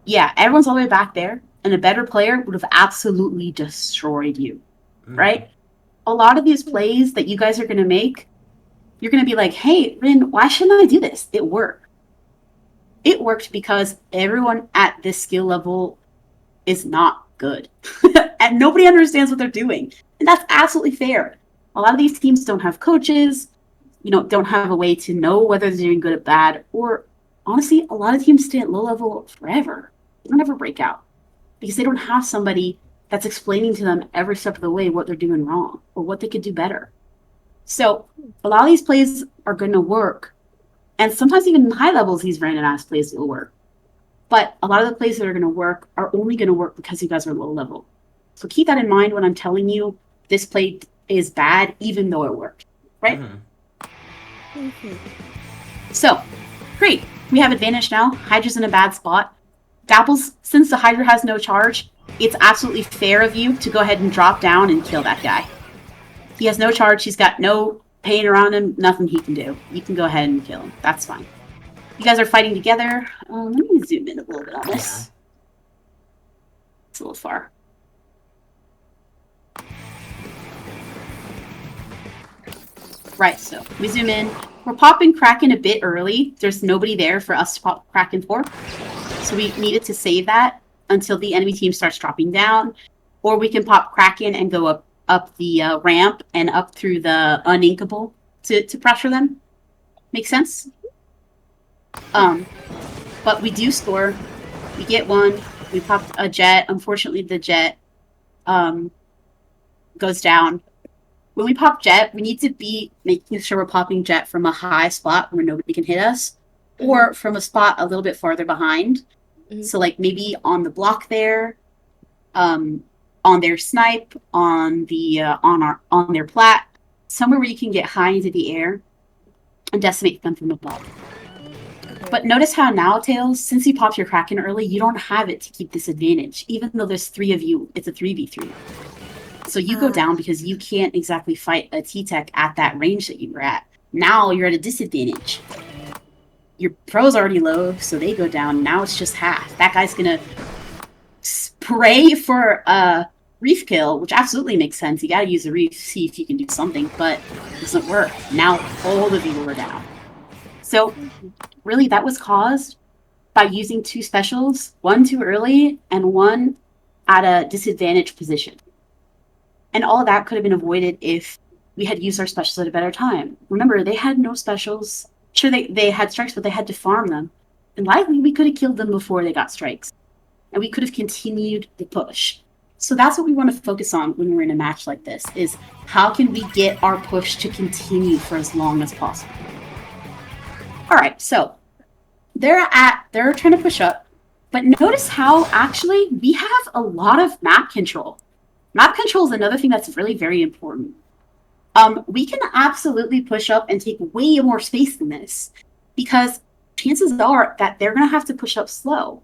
everyone's all the way back there, and a better player would have absolutely destroyed you, right? A lot of these plays that you guys are going to make, you're going to be like, hey, Rin, why shouldn't I do this? It worked. It worked because everyone at this skill level is not good. And nobody understands what they're doing. And that's absolutely fair. A lot of these teams don't have coaches, don't have a way to know whether they're doing good or bad. Or honestly, a lot of teams stay at low level forever. They don't ever break out because they don't have somebody that's explaining to them every step of the way what they're doing wrong or what they could do better. So a lot of these plays are going to work. And sometimes even in high levels, these random ass plays will work. But a lot of the plays that are going to work are only going to work because you guys are low level. So keep that in mind when I'm telling you this play is bad, even though it worked. Right? Mm-hmm. So, great. We have advantage now. Hydra's in a bad spot. Dapples, since the Hydra has no charge, it's absolutely fair of you to go ahead and drop down and kill that guy. He has no charge. He's got no pain around him. Nothing he can do. You can go ahead and kill him. That's fine. You guys are fighting together. Let me zoom in a little bit on this. It's a little far. Right, so we zoom in. We're popping Kraken a bit early. There's nobody there for us to pop Kraken for. So we needed to save that until the enemy team starts dropping down. Or we can pop Kraken and go up the ramp and up through the uninkable to pressure them. Make sense? But we do score. We get 1. We popped a jet. Unfortunately, the jet goes down. When we pop Jet, we need to be making sure we're popping Jet from a high spot where nobody can hit us, or from a spot a little bit farther behind. So like maybe on the block there, on their snipe, on their plat, somewhere where you can get high into the air and decimate them from above. But notice how now, Tails, since you popped your Kraken early, you don't have it to keep this advantage. Even though there's 3 of you, it's a 3v3. So you go down because you can't exactly fight a T-Tech at that range that you were at. Now you're at a disadvantage. Your pro's already low, so they go down. Now it's just half. That guy's gonna pray for a reef kill, which absolutely makes sense. You gotta use the reef, see if you can do something, but it doesn't work. Now all of you are down. So really that was caused by using 2 specials, one too early and one at a disadvantaged position. And all of that could have been avoided if we had used our specials at a better time. Remember, they had no specials. Sure, they had strikes, but they had to farm them. And likely we could have killed them before they got strikes. And we could have continued the push. So that's what we want to focus on when we're in a match like this, is how can we get our push to continue for as long as possible. Alright, so they're trying to push up, but notice how actually we have a lot of map control. Map control is another thing that's really very important. We can absolutely push up and take way more space than this, because chances are that they're going to have to push up slow.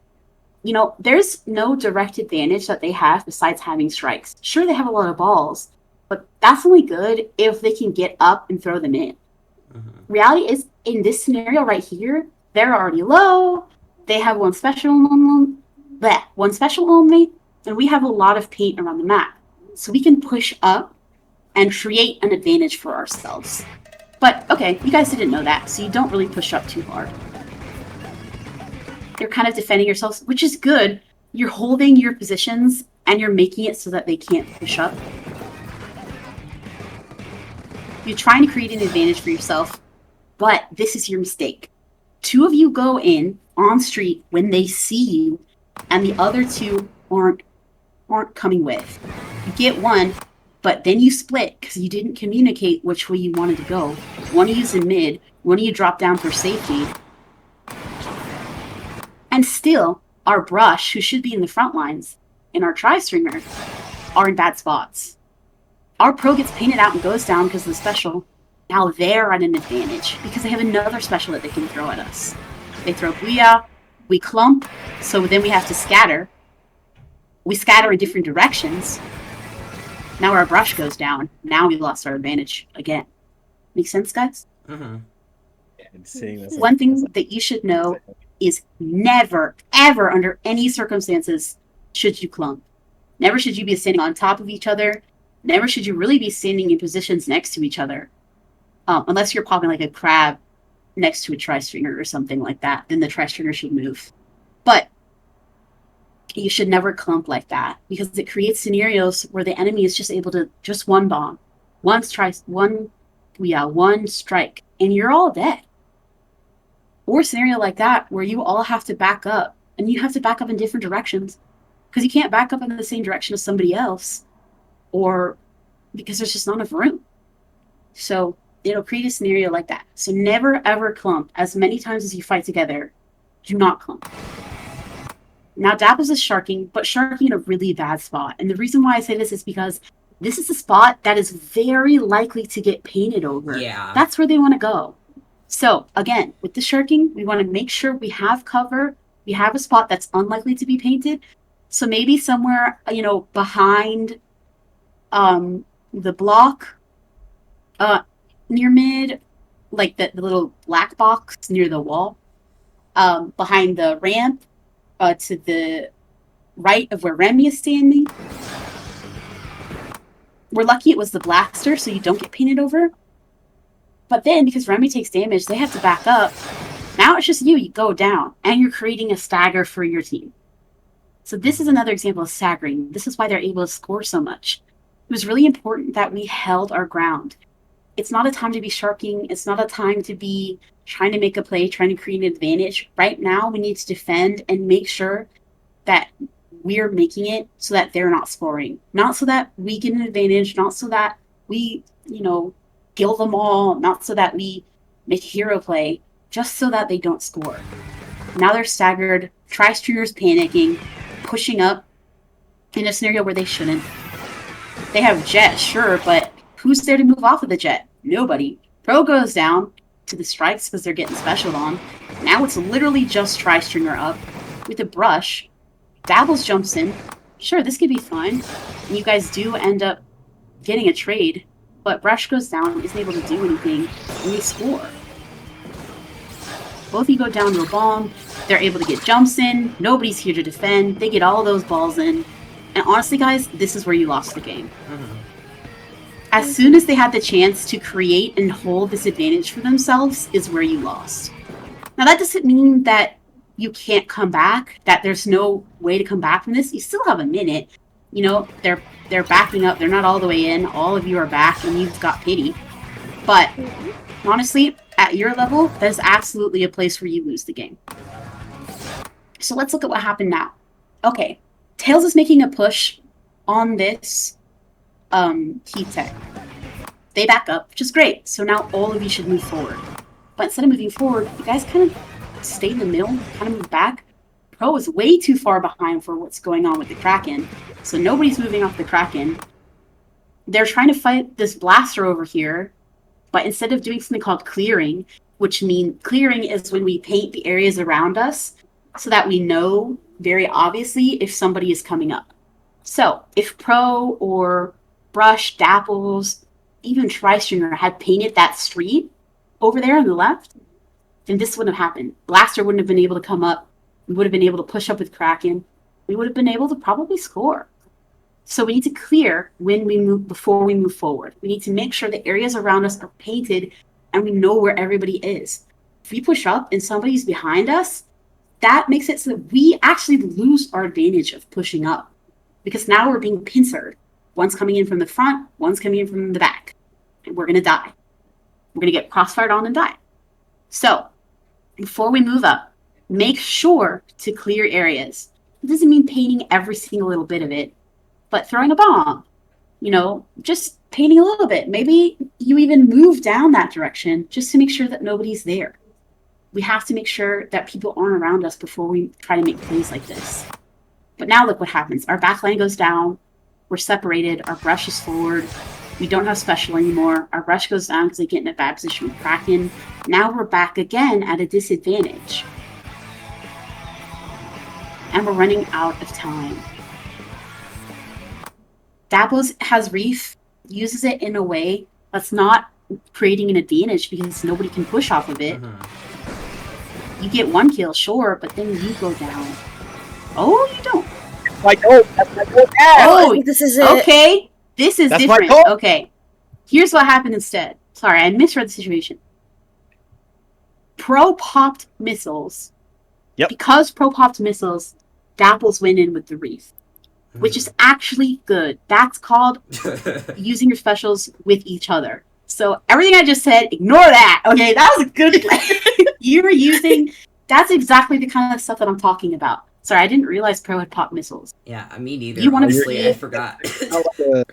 You know, there's no direct advantage that they have besides having strikes. Sure, they have a lot of balls, but that's only good if they can get up and throw them in. Reality is, in this scenario right here, they're already low, they have one special only, and we have a lot of paint around the map. So we can push up and create an advantage for ourselves. But, okay, you guys didn't know that, so you don't really push up too hard. You're kind of defending yourselves, which is good. You're holding your positions, and you're making it so that they can't push up. You're trying to create an advantage for yourself, but this is your mistake. 2 of you go in on street when they see you, and the other 2 aren't coming with. You get one, but then you split because you didn't communicate which way you wanted to go. One of you's in mid, one of you drop down for safety. And still, our brush, who should be in the front lines, and our tri-stringer, are in bad spots. Our pro gets painted out and goes down because of the special. Now they're at an advantage because they have another special that they can throw at us. They throw Booyah, we clump, so then we have to scatter. We scatter in different directions. Now our brush goes down. Now we lost our advantage again. Make sense, guys? One thing that you should know is never, ever, under any circumstances, should you clump. Never should you be standing on top of each other. Never should you really be standing in positions next to each other. Unless you're popping like a crab next to a tri-stringer or something like that, then the tri-stringer should move. But you should never clump like that, because it creates scenarios where the enemy is just able to just one bomb, one strike, and you're all dead. Or a scenario like that where you all have to back up, and you have to back up in different directions, because you can't back up in the same direction as somebody else, or because there's just not enough room. So it'll create a scenario like that. So never ever clump. As many times as you fight together, do not clump. Now Dapples is sharking, but sharking in a really bad spot. And the reason why I say this is because this is a spot that is very likely to get painted over. Yeah. That's where they want to go. So again, with the sharking, we want to make sure we have cover. We have a spot that's unlikely to be painted. So maybe somewhere, behind the block, near mid, like the little black box near the wall, behind the ramp, to the right of where Remy is standing. We're lucky it was the blaster, so you don't get painted over. But then, because Remy takes damage, they have to back up. Now it's just you go down, and you're creating a stagger for your team. So this is another example of staggering. This is why they're able to score so much. It was really important that we held our ground. It's not a time to be sharking. It's not a time to be trying to make a play, trying to create an advantage. Right now, we need to defend and make sure that we're making it so that they're not scoring. Not so that we get an advantage, not so that we, kill them all, not so that we make hero play, just so that they don't score. Now they're staggered, Tri-Streamers panicking, pushing up in a scenario where they shouldn't. They have Jet, sure, but who's there to move off of the Jet? Nobody. Pro goes down to the strikes because they're getting specialed on. Now it's literally just Tri-Streamer up with a brush. Dabbles jumps in. Sure, this could be fine. And you guys do end up getting a trade, but Brush goes down, isn't able to do anything, and they score. Both of you go down to a bomb. They're able to get jumps in. Nobody's here to defend. They get all those balls in. And honestly, guys, this is where you lost the game. As soon as they had the chance to create and hold this advantage for themselves is where you lost. Now, that doesn't mean that you can't come back, that there's no way to come back from this. You still have a minute. They're backing up. They're not all the way in. All of you are back, and you've got pity. But honestly, at your level, that is absolutely a place where you lose the game. So let's look at what happened now. Okay, Tails is making a push on this heat tech. They back up, which is great. So now all of you should move forward. But instead of moving forward, you guys kind of stay in the middle, kind of move back. Pro is way too far behind for what's going on with the Kraken. So nobody's moving off the Kraken. They're trying to fight this blaster over here. But instead of doing something called clearing, which means clearing is when we paint the areas around us so that we know very obviously if somebody is coming up. So if Pro or Brush, Dapples, even Tri-Streamer had painted that street over there on the left, then this wouldn't have happened. Blaster wouldn't have been able to come up. We would have been able to push up with Kraken. We would have been able to probably score. So we need to clear before we move forward. We need to make sure the areas around us are painted and we know where everybody is. If we push up and somebody's behind us, that makes it so that we actually lose our advantage of pushing up. Because now we're being pincered. One's coming in from the front, one's coming in from the back. And we're going to die. We're going to get crossfired on and die. So, before we move up, make sure to clear areas. It doesn't mean painting every single little bit of it, but throwing a bomb. Just painting a little bit. Maybe you even move down that direction just to make sure that nobody's there. We have to make sure that people aren't around us before we try to make plays like this. But now look what happens. Our backline goes down. We're separated. Our brush is forward. We don't have special anymore. Our brush goes down because they get in a bad position with Kraken. Now we're back again at a disadvantage. And we're running out of time. Dapples has Reef, uses it in a way that's not creating an advantage because nobody can push off of it. You get one kill, sure, but then you go down. Oh, you don't. My goal. That's my goal. I think this is it. Okay. This is different. Okay. Here's what happened instead. Sorry, I misread the situation. Pro popped missiles. Yep. Because Pro popped missiles, Dapples went in with the Reef. Which is actually good. That's called using your specials with each other. So everything I just said, ignore that. Okay, that was a good play. You were using... That's exactly the kind of stuff that I'm talking about. Sorry, I didn't realize Pro had popped missiles. Yeah, me neither. You wanna Honestly, see I it? forgot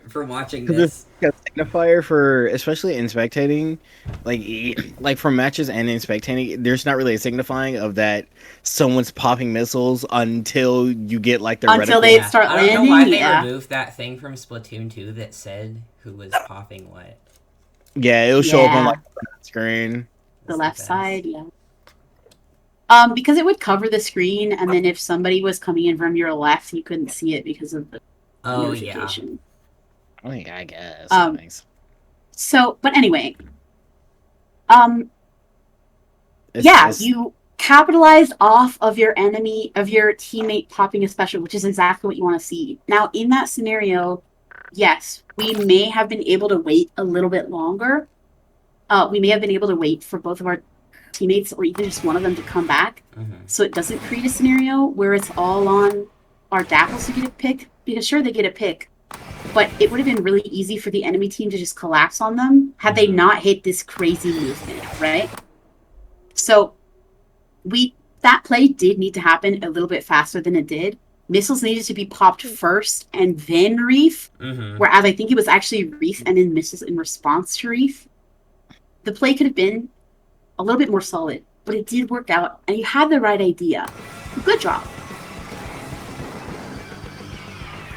from watching Because this. a signifier for, especially in spectating, like for matches and in spectating, there's not really a signifying of that someone's popping missiles until you get like the Until they start I don't know landing, why they yeah. removed that thing from Splatoon 2 that said who was popping what. Yeah, it'll show up on Yeah. like the screen. The That's left best. side, yeah. Because it would cover the screen, and then if somebody was coming in from your left, you couldn't see it because of the Oh yeah. notification. Oh yeah, I guess. Thanks. So, but anyway, you capitalized off of your enemy, of your teammate popping a special, which is exactly what you want to see. Now, in that scenario, yes, we may have been able to wait a little bit longer. We may have been able to wait for both of our teammates or even just one of them to come back, so it doesn't create a scenario where it's all on our Dapples to get a pick, because sure, they get a pick, but it would have been really easy for the enemy team to just collapse on them had they not hit this crazy movement, right? So that play did need to happen a little bit faster than it did. missiles needed to be popped first and then Reef, whereas I think it was actually Reef and then missiles in response to Reef. The play could have been a little bit more solid, but it did work out, and you had the right idea. Good job.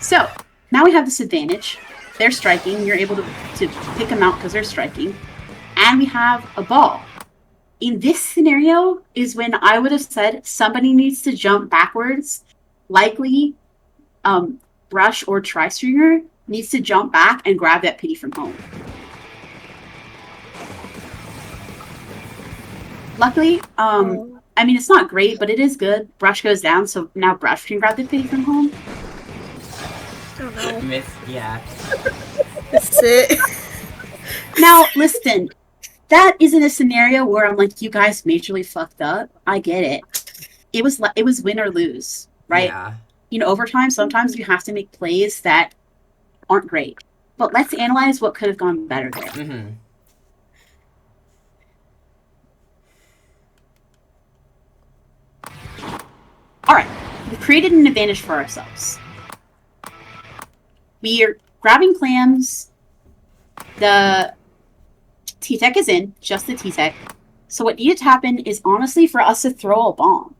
So, now we have this advantage. They're striking, you're able to pick them out because they're striking, and we have a ball. In this scenario is when I would have said somebody needs to jump backwards, likely Brush or Tri-Stringer needs to jump back and grab that pity from home. Luckily, I mean, it's not great, but it is good. Brush goes down, so now Brush can grab the pity from home. Oh no. Yeah. That's it. Now, listen, that isn't a scenario where I'm like, you guys majorly fucked up. I get it. It was win or lose, right? Yeah. You know, overtime, sometimes you have to make plays that aren't great. But let's analyze what could have gone better there. Alright, we created an advantage for ourselves. We are grabbing clams. The T-Tech is in, just the T-Tech. So what needed to happen is honestly for us to throw a bomb.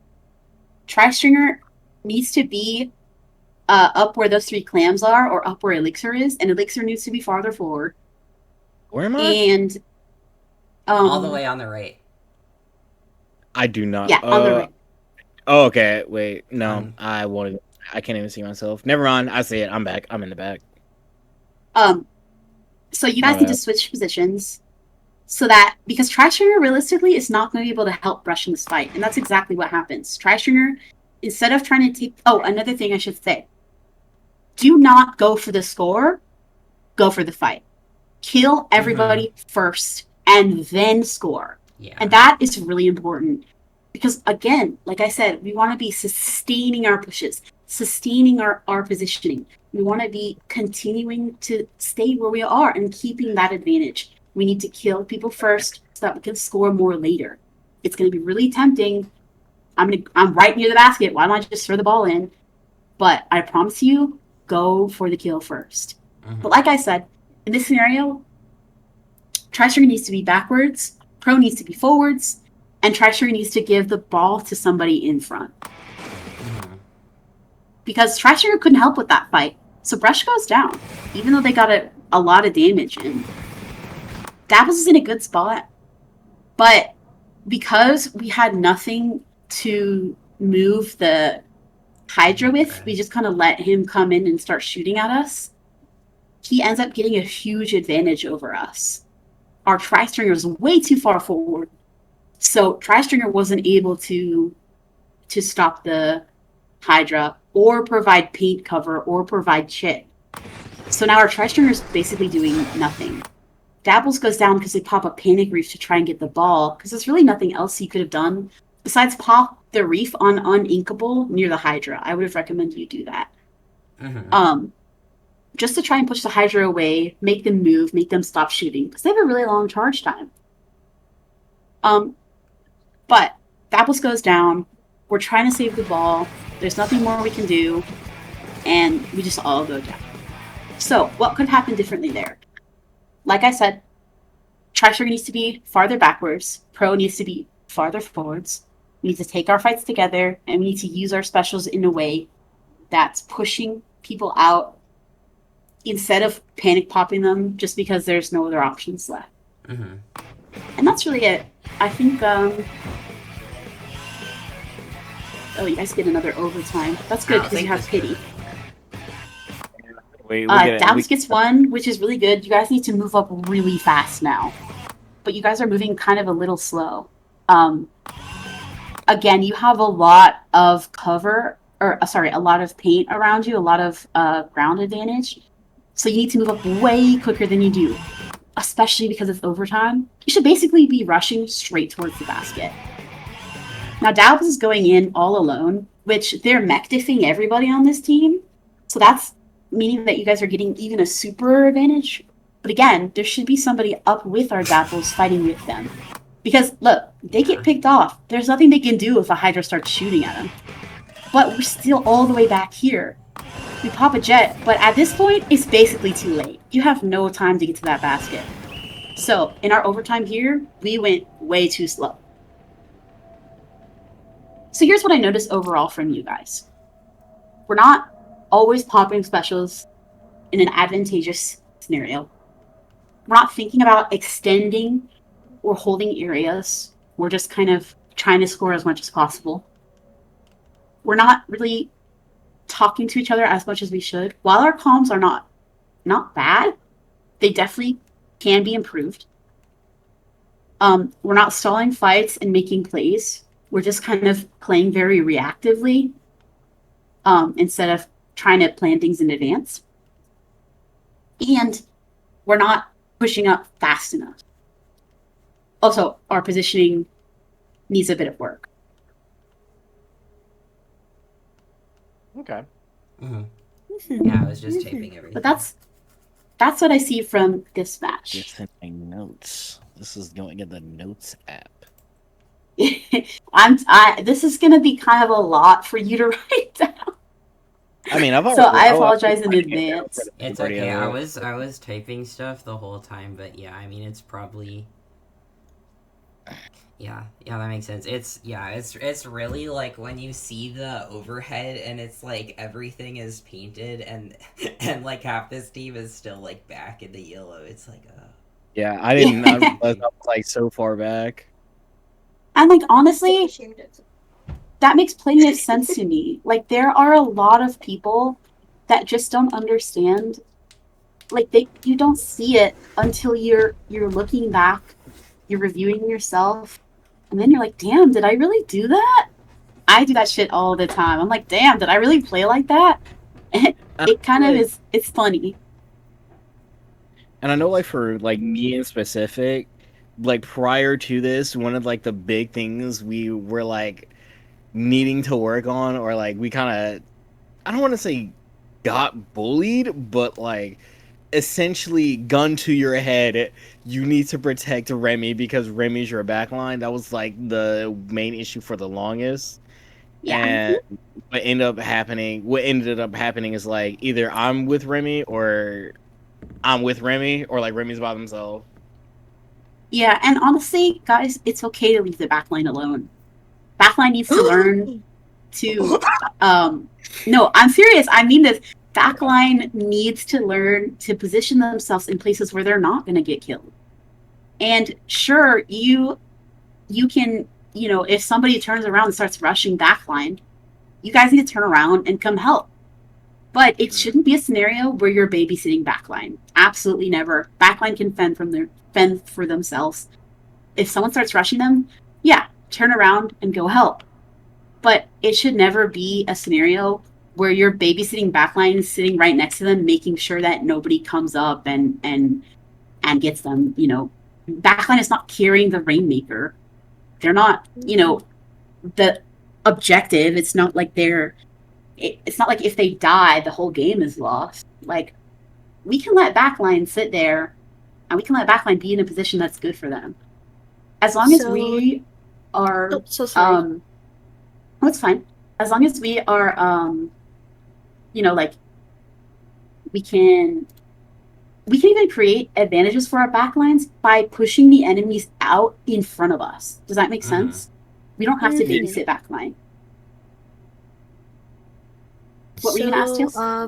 Tri-Stringer needs to be up where those 3 clams are, or up where Elixir is, and Elixir needs to be farther forward. Where am I? And all the way on the right. I do not. Yeah, on the right. Oh, okay. Wait, no, I can't even see myself. Never mind. I see it. I'm back. I'm in the back. So you guys need to switch positions so that, because Tri-Stringer realistically is not going to be able to help Brush in this fight, and that's exactly what happens. Tri-Stringer, instead of trying to take... Oh, another thing I should say. Do not go for the score. Go for the fight. Kill everybody first, and then score. Yeah. And that is really important. Because, again, like I said, we want to be sustaining our pushes, sustaining our positioning. We want to be continuing to stay where we are and keeping that advantage. We need to kill people first so that we can score more later. It's going to be really tempting. I'm right near the basket. Why don't I just throw the ball in? But I promise you, go for the kill first. But like I said, in this scenario, Tri-Stringer needs to be backwards, Pro needs to be forwards, and Tri-Stringer needs to give the ball to somebody in front. Because Tri-Stringer couldn't help with that fight. So Brush goes down, even though they got a lot of damage in. Dabbles is in a good spot, but because we had nothing to move the Hydra with, we just kind of let him come in and start shooting at us. He ends up getting a huge advantage over us. Our Tri-Stringer is way too far forward, so Tri-Stringer wasn't able to stop the Hydra or provide paint cover or provide chit. So now our Tri-Stringer is basically doing nothing. Dabbles goes down because they pop a Panic Reef to try and get the ball, because there's really nothing else he could have done besides pop the Reef on Uninkable near the Hydra. I would have recommended you do that. Just to try and push the Hydra away, make them move, make them stop shooting, because they have a really long charge time. But Dabbles goes down. We're trying to save the ball. There's nothing more we can do, and we just all go down. So, what could happen differently there? Like I said, Tri-Stringer needs to be farther backwards. Pro needs to be farther forwards. We need to take our fights together, and we need to use our specials in a way that's pushing people out instead of panic popping them just because there's no other options left. And that's really it. I think, oh, you guys get another overtime. That's good because you have pity. Dabs gets one, which is really good. You guys need to move up really fast now. But you guys are moving kind of a little slow. Again, you have a lot of cover, or a lot of paint around you, a lot of ground advantage. So you need to move up way quicker than you do, especially because it's overtime. You should basically be rushing straight towards the basket. Now, Dabs is going in all alone, which they're mech diffing everybody on this team. So that's meaning that you guys are getting even a super advantage. But again, there should be somebody up with our Dabbles fighting with them. Because, look, they get picked off. There's nothing they can do if a Hydra starts shooting at them. but we're still all the way back here. We pop a jet, but at this point, it's basically too late. You have no time to get to that basket. So, in our overtime here, we went way too slow. So here's what I noticed overall from you guys. We're not always popping specials in an advantageous scenario. We're not thinking about extending or holding areas. We're just kind of trying to score as much as possible. We're not really talking to each other as much as we should. While our comms are not bad, they definitely can be improved. We're not stalling fights and making plays. We're just kind of playing very reactively instead of trying to plan things in advance. And we're not pushing up fast enough. Also, our positioning needs a bit of work. Okay. Yeah, I was just taping everything. But that's what I see from this match. Just taking notes. This is going in the notes app. This is gonna be kind of a lot for you to write down. I mean, I apologize in advance. It's okay. I was typing stuff the whole time, but yeah, I mean, it's probably. Yeah, that makes sense. It's really like when you see the overhead and it's like everything is painted and like half this team is still like back in the yellow. It's like, Yeah, I didn't. I was like so far back. And like honestly, that makes plenty of sense to me. Like there are a lot of people that just don't understand. Like you don't see it until you're looking back, you're reviewing yourself, and then you're like, damn, did I really do that? I do that shit all the time. I'm like, damn, did I really play like that? And it kind of is. It's funny. And I know, like for like me in specific, like prior to this, one of like the big things we were like needing to work on, or like we kind of, I don't want to say got bullied, but like essentially gun to your head, you need to protect Remy because Remy's your backline. That was like the main issue for the longest. Yeah. And what ended up happening is like either I'm with Remy or I'm with Remy, or like Remy's by themselves. Yeah, and honestly, guys, it's okay to leave the backline alone. Backline needs to learn to no, I'm serious. I mean this. Backline needs to learn to position themselves in places where they're not going to get killed. And sure, you can, if somebody turns around and starts rushing backline, you guys need to turn around and come help. But it shouldn't be a scenario where you're babysitting backline. Absolutely never. Backline can fend for themselves. If someone starts rushing them, yeah, turn around and go help. But it should never be a scenario where you're babysitting backline, sitting right next to them, making sure that nobody comes up and gets them. Backline is not carrying the Rainmaker. They're not, the objective. It's not like it's not like if they die, the whole game is lost. Like, we can let backline sit there, and we can let backline be in a position that's good for them. As long as we are, it's fine. As long as we are, like, we can even create advantages for our backlines by pushing the enemies out in front of us. Does that make sense? We don't have to babysit backline. What were you gonna ask, Tails? I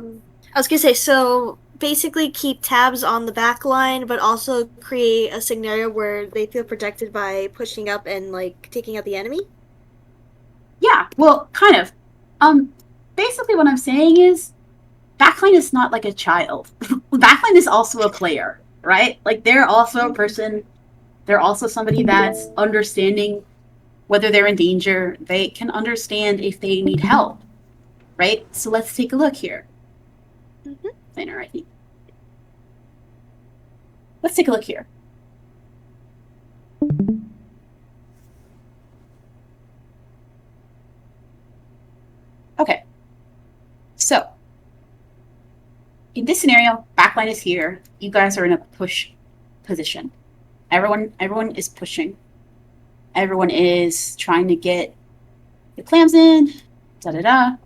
was gonna say, so basically keep tabs on the back line, but also create a scenario where they feel protected by pushing up and like taking out the enemy? Yeah, well, kind of. Basically what I'm saying is backline is not like a child. Backline is also a player, right? Like they're also a person. They're also somebody that's understanding whether they're in danger. They can understand if they need help, right? So let's take a look here. Let's take a look here. Okay. So, in this scenario, backline is here. You guys are in a push position. Everyone is pushing. Everyone is trying to get the clams in. Da-da-da.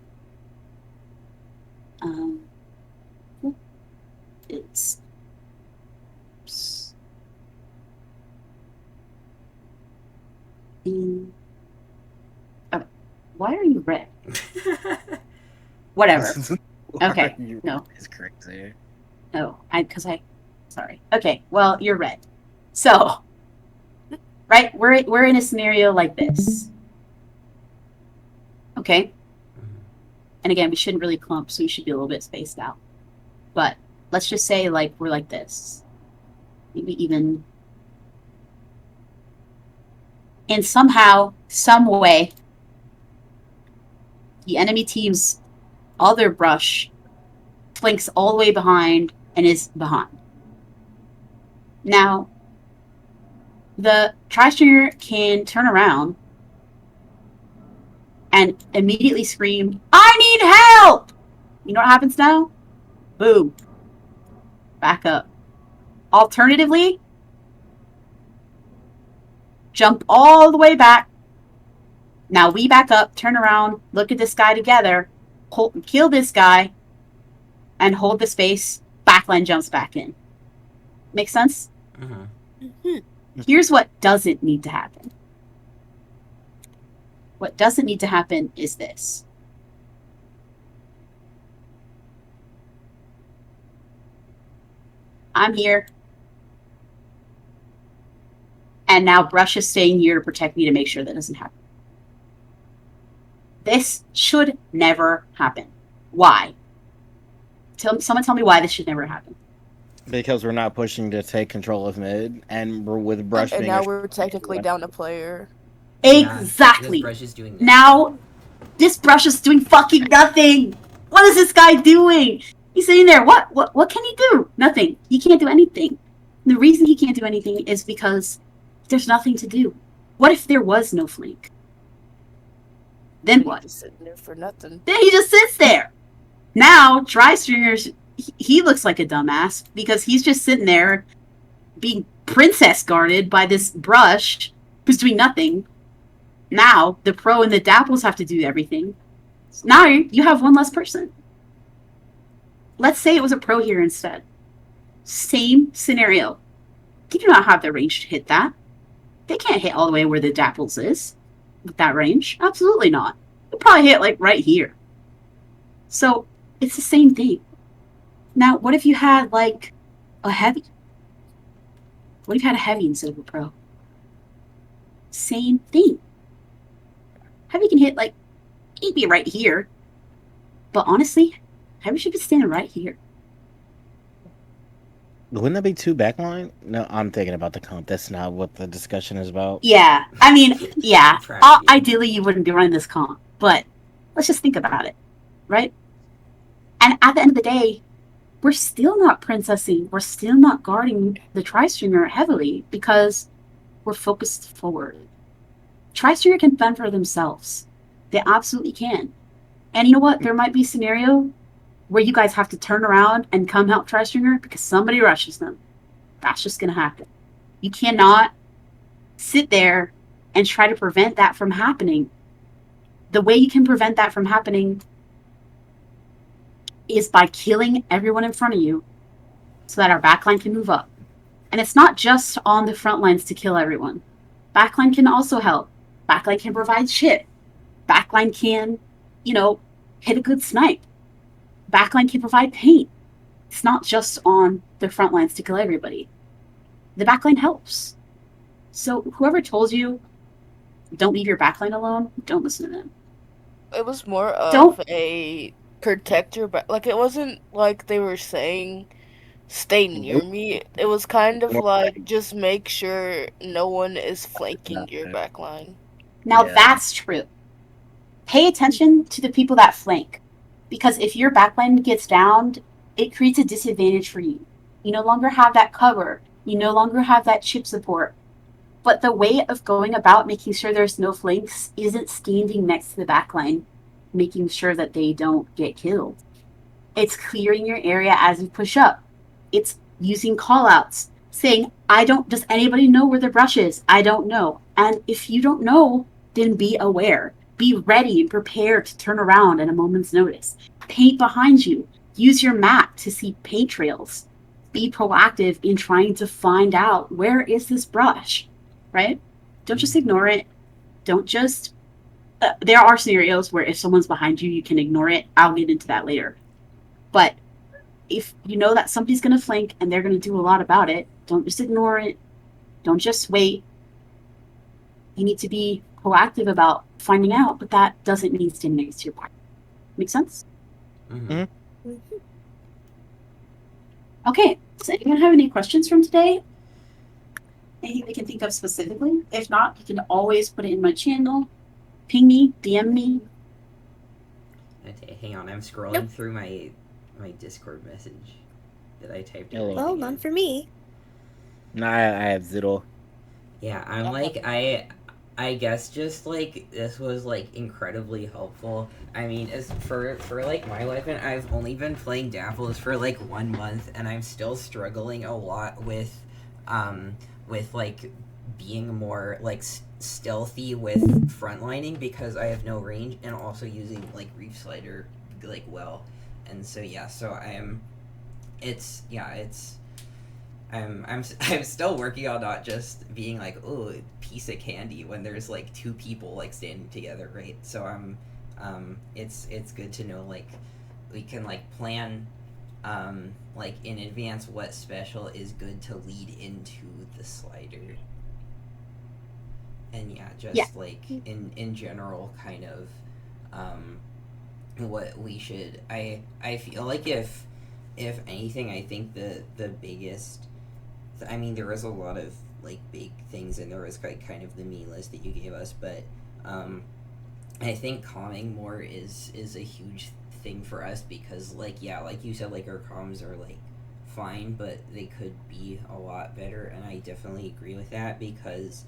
It's... why are you red? Whatever. Okay. No. It's crazy. No, sorry. Okay, well, you're red. So, right, we're in a scenario like this. Okay? And again, we shouldn't really clump, so we should be a little bit spaced out. But let's just say, like, we're like this. Maybe even... And somehow, some way, the enemy team's other brush flanks all the way behind and is behind. Now, the tri-stringer can turn around and immediately scream, "I need help!" You know what happens now? Boom. Back up. Alternatively, jump all the way back. Now we back up, turn around, look at this guy together, kill this guy, and hold the space. Backline jumps back in. Make sense? Mm-hmm. Here's what doesn't need to happen. What doesn't need to happen is this. I'm here. And now Brush is staying here to protect me to make sure that doesn't happen. This should never happen. Why? Someone tell me why this should never happen. Because we're not pushing to take control of mid, and we're with Brush And being now we're technically down a player. Exactly. Yeah, Brush is doing that. Now, this Brush is doing fucking nothing. What is this guy doing? He's sitting there. What can he do? Nothing. He can't do anything. The reason he can't do anything is because there's nothing to do. What if there was no flank? Then what? He's sitting there for nothing. Then he just sits there. Now, Tri-Stringers, he looks like a dumbass because he's just sitting there being princess guarded by this Brush who's doing nothing. Now, the Pro and the Dapples have to do everything. So now you have one less person. Let's say it was a Pro here instead. Same scenario. They do not have the range to hit that. They can't hit all the way where the Dapples is with that range. Absolutely not. They'll probably hit like right here. So it's the same thing. Now, what if you had like a heavy? What if you had a heavy instead of a Pro? Same thing. Heavy can hit like maybe right here. But honestly, Heavy should be standing right here. Wouldn't that be two backline? No, I'm thinking about the comp. That's not what the discussion is about. Yeah, I mean, yeah. Ideally, you wouldn't be running this comp, but let's just think about it, right? And at the end of the day, we're still not princessing. We're still not guarding the Tri-Stringer heavily because we're focused forward. Tri-Stringer can fend for themselves. They absolutely can. And you know what? There might be a scenario where you guys have to turn around and come help Tri-Stringer because somebody rushes them. That's just going to happen. You cannot sit there and try to prevent that from happening. The way you can prevent that from happening is by killing everyone in front of you so that our backline can move up. And it's not just on the front lines to kill everyone. Backline can also help. Backline can provide shit. Backline can, hit a good snipe. Backline can provide paint. It's not just on the front lines to kill everybody. The backline helps. So whoever told you, don't leave your backline alone, don't listen to them. It was more of a protector, but like it wasn't like they were saying stay near me. It was kind of like just make sure no one is flanking your backline. Now that's true. Pay attention to the people that flank. Because if your backline gets downed, it creates a disadvantage for you. You no longer have that cover. You no longer have that chip support. But the way of going about making sure there's no flanks isn't standing next to the backline, making sure that they don't get killed. It's clearing your area as you push up. It's using callouts, saying, does anybody know where the brush is? I don't know. And if you don't know, then be aware. Be ready and prepared to turn around at a moment's notice. Paint behind you. Use your map to see paint trails. Be proactive in trying to find out, where is this brush, right? Don't just ignore it. Don't just... there are scenarios where if someone's behind you, you can ignore it. I'll get into that later. But if you know that somebody's going to flank and they're going to do a lot about it, don't just ignore it. Don't just wait. You need to be proactive about finding out, but that doesn't mean standing next to your partner. Make sense? Mm-hmm. Okay, does anyone have any questions from today? Anything they can think of specifically? If not, you can always put it in my channel. Ping me, DM me. Okay, hang on, I'm scrolling through my Discord message that I typed. Well, none for me. No, I have zero. Yeah, I'm like, I guess just like this was like incredibly helpful. I mean, as for like my life, and I've only been playing Dapples for like 1 month, and I'm still struggling a lot with like being more like stealthy with frontlining because I have no range, and also using like Reef Slider like well, and so yeah, so I'm still working on not just being like, oh, piece of candy when there's like 2 people like standing together, right? So it's good to know like we can like plan like in advance what special is good to lead into the slider. And yeah, just like in general kind of what we should I feel like if anything, I think the biggest, I mean, there was a lot of like big things, and there was like kind of the me list that you gave us, but I think calming more is a huge thing for us because like like you said, like our comms are like fine, but they could be a lot better, and I definitely agree with that because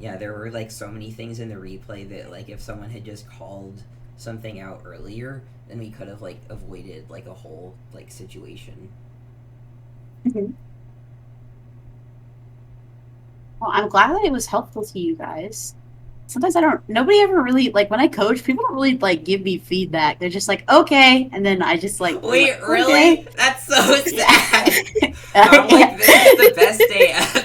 there were like so many things in the replay that like if someone had just called something out earlier, then we could have like avoided like a whole like situation. Mm-hmm. Well, I'm glad that it was helpful to you guys. Sometimes nobody ever really, like, when I coach, people don't really, like, give me feedback. They're just like, okay, and then I just, like... Wait, like, really? Okay. That's so sad! I'm like, this is the best day ever!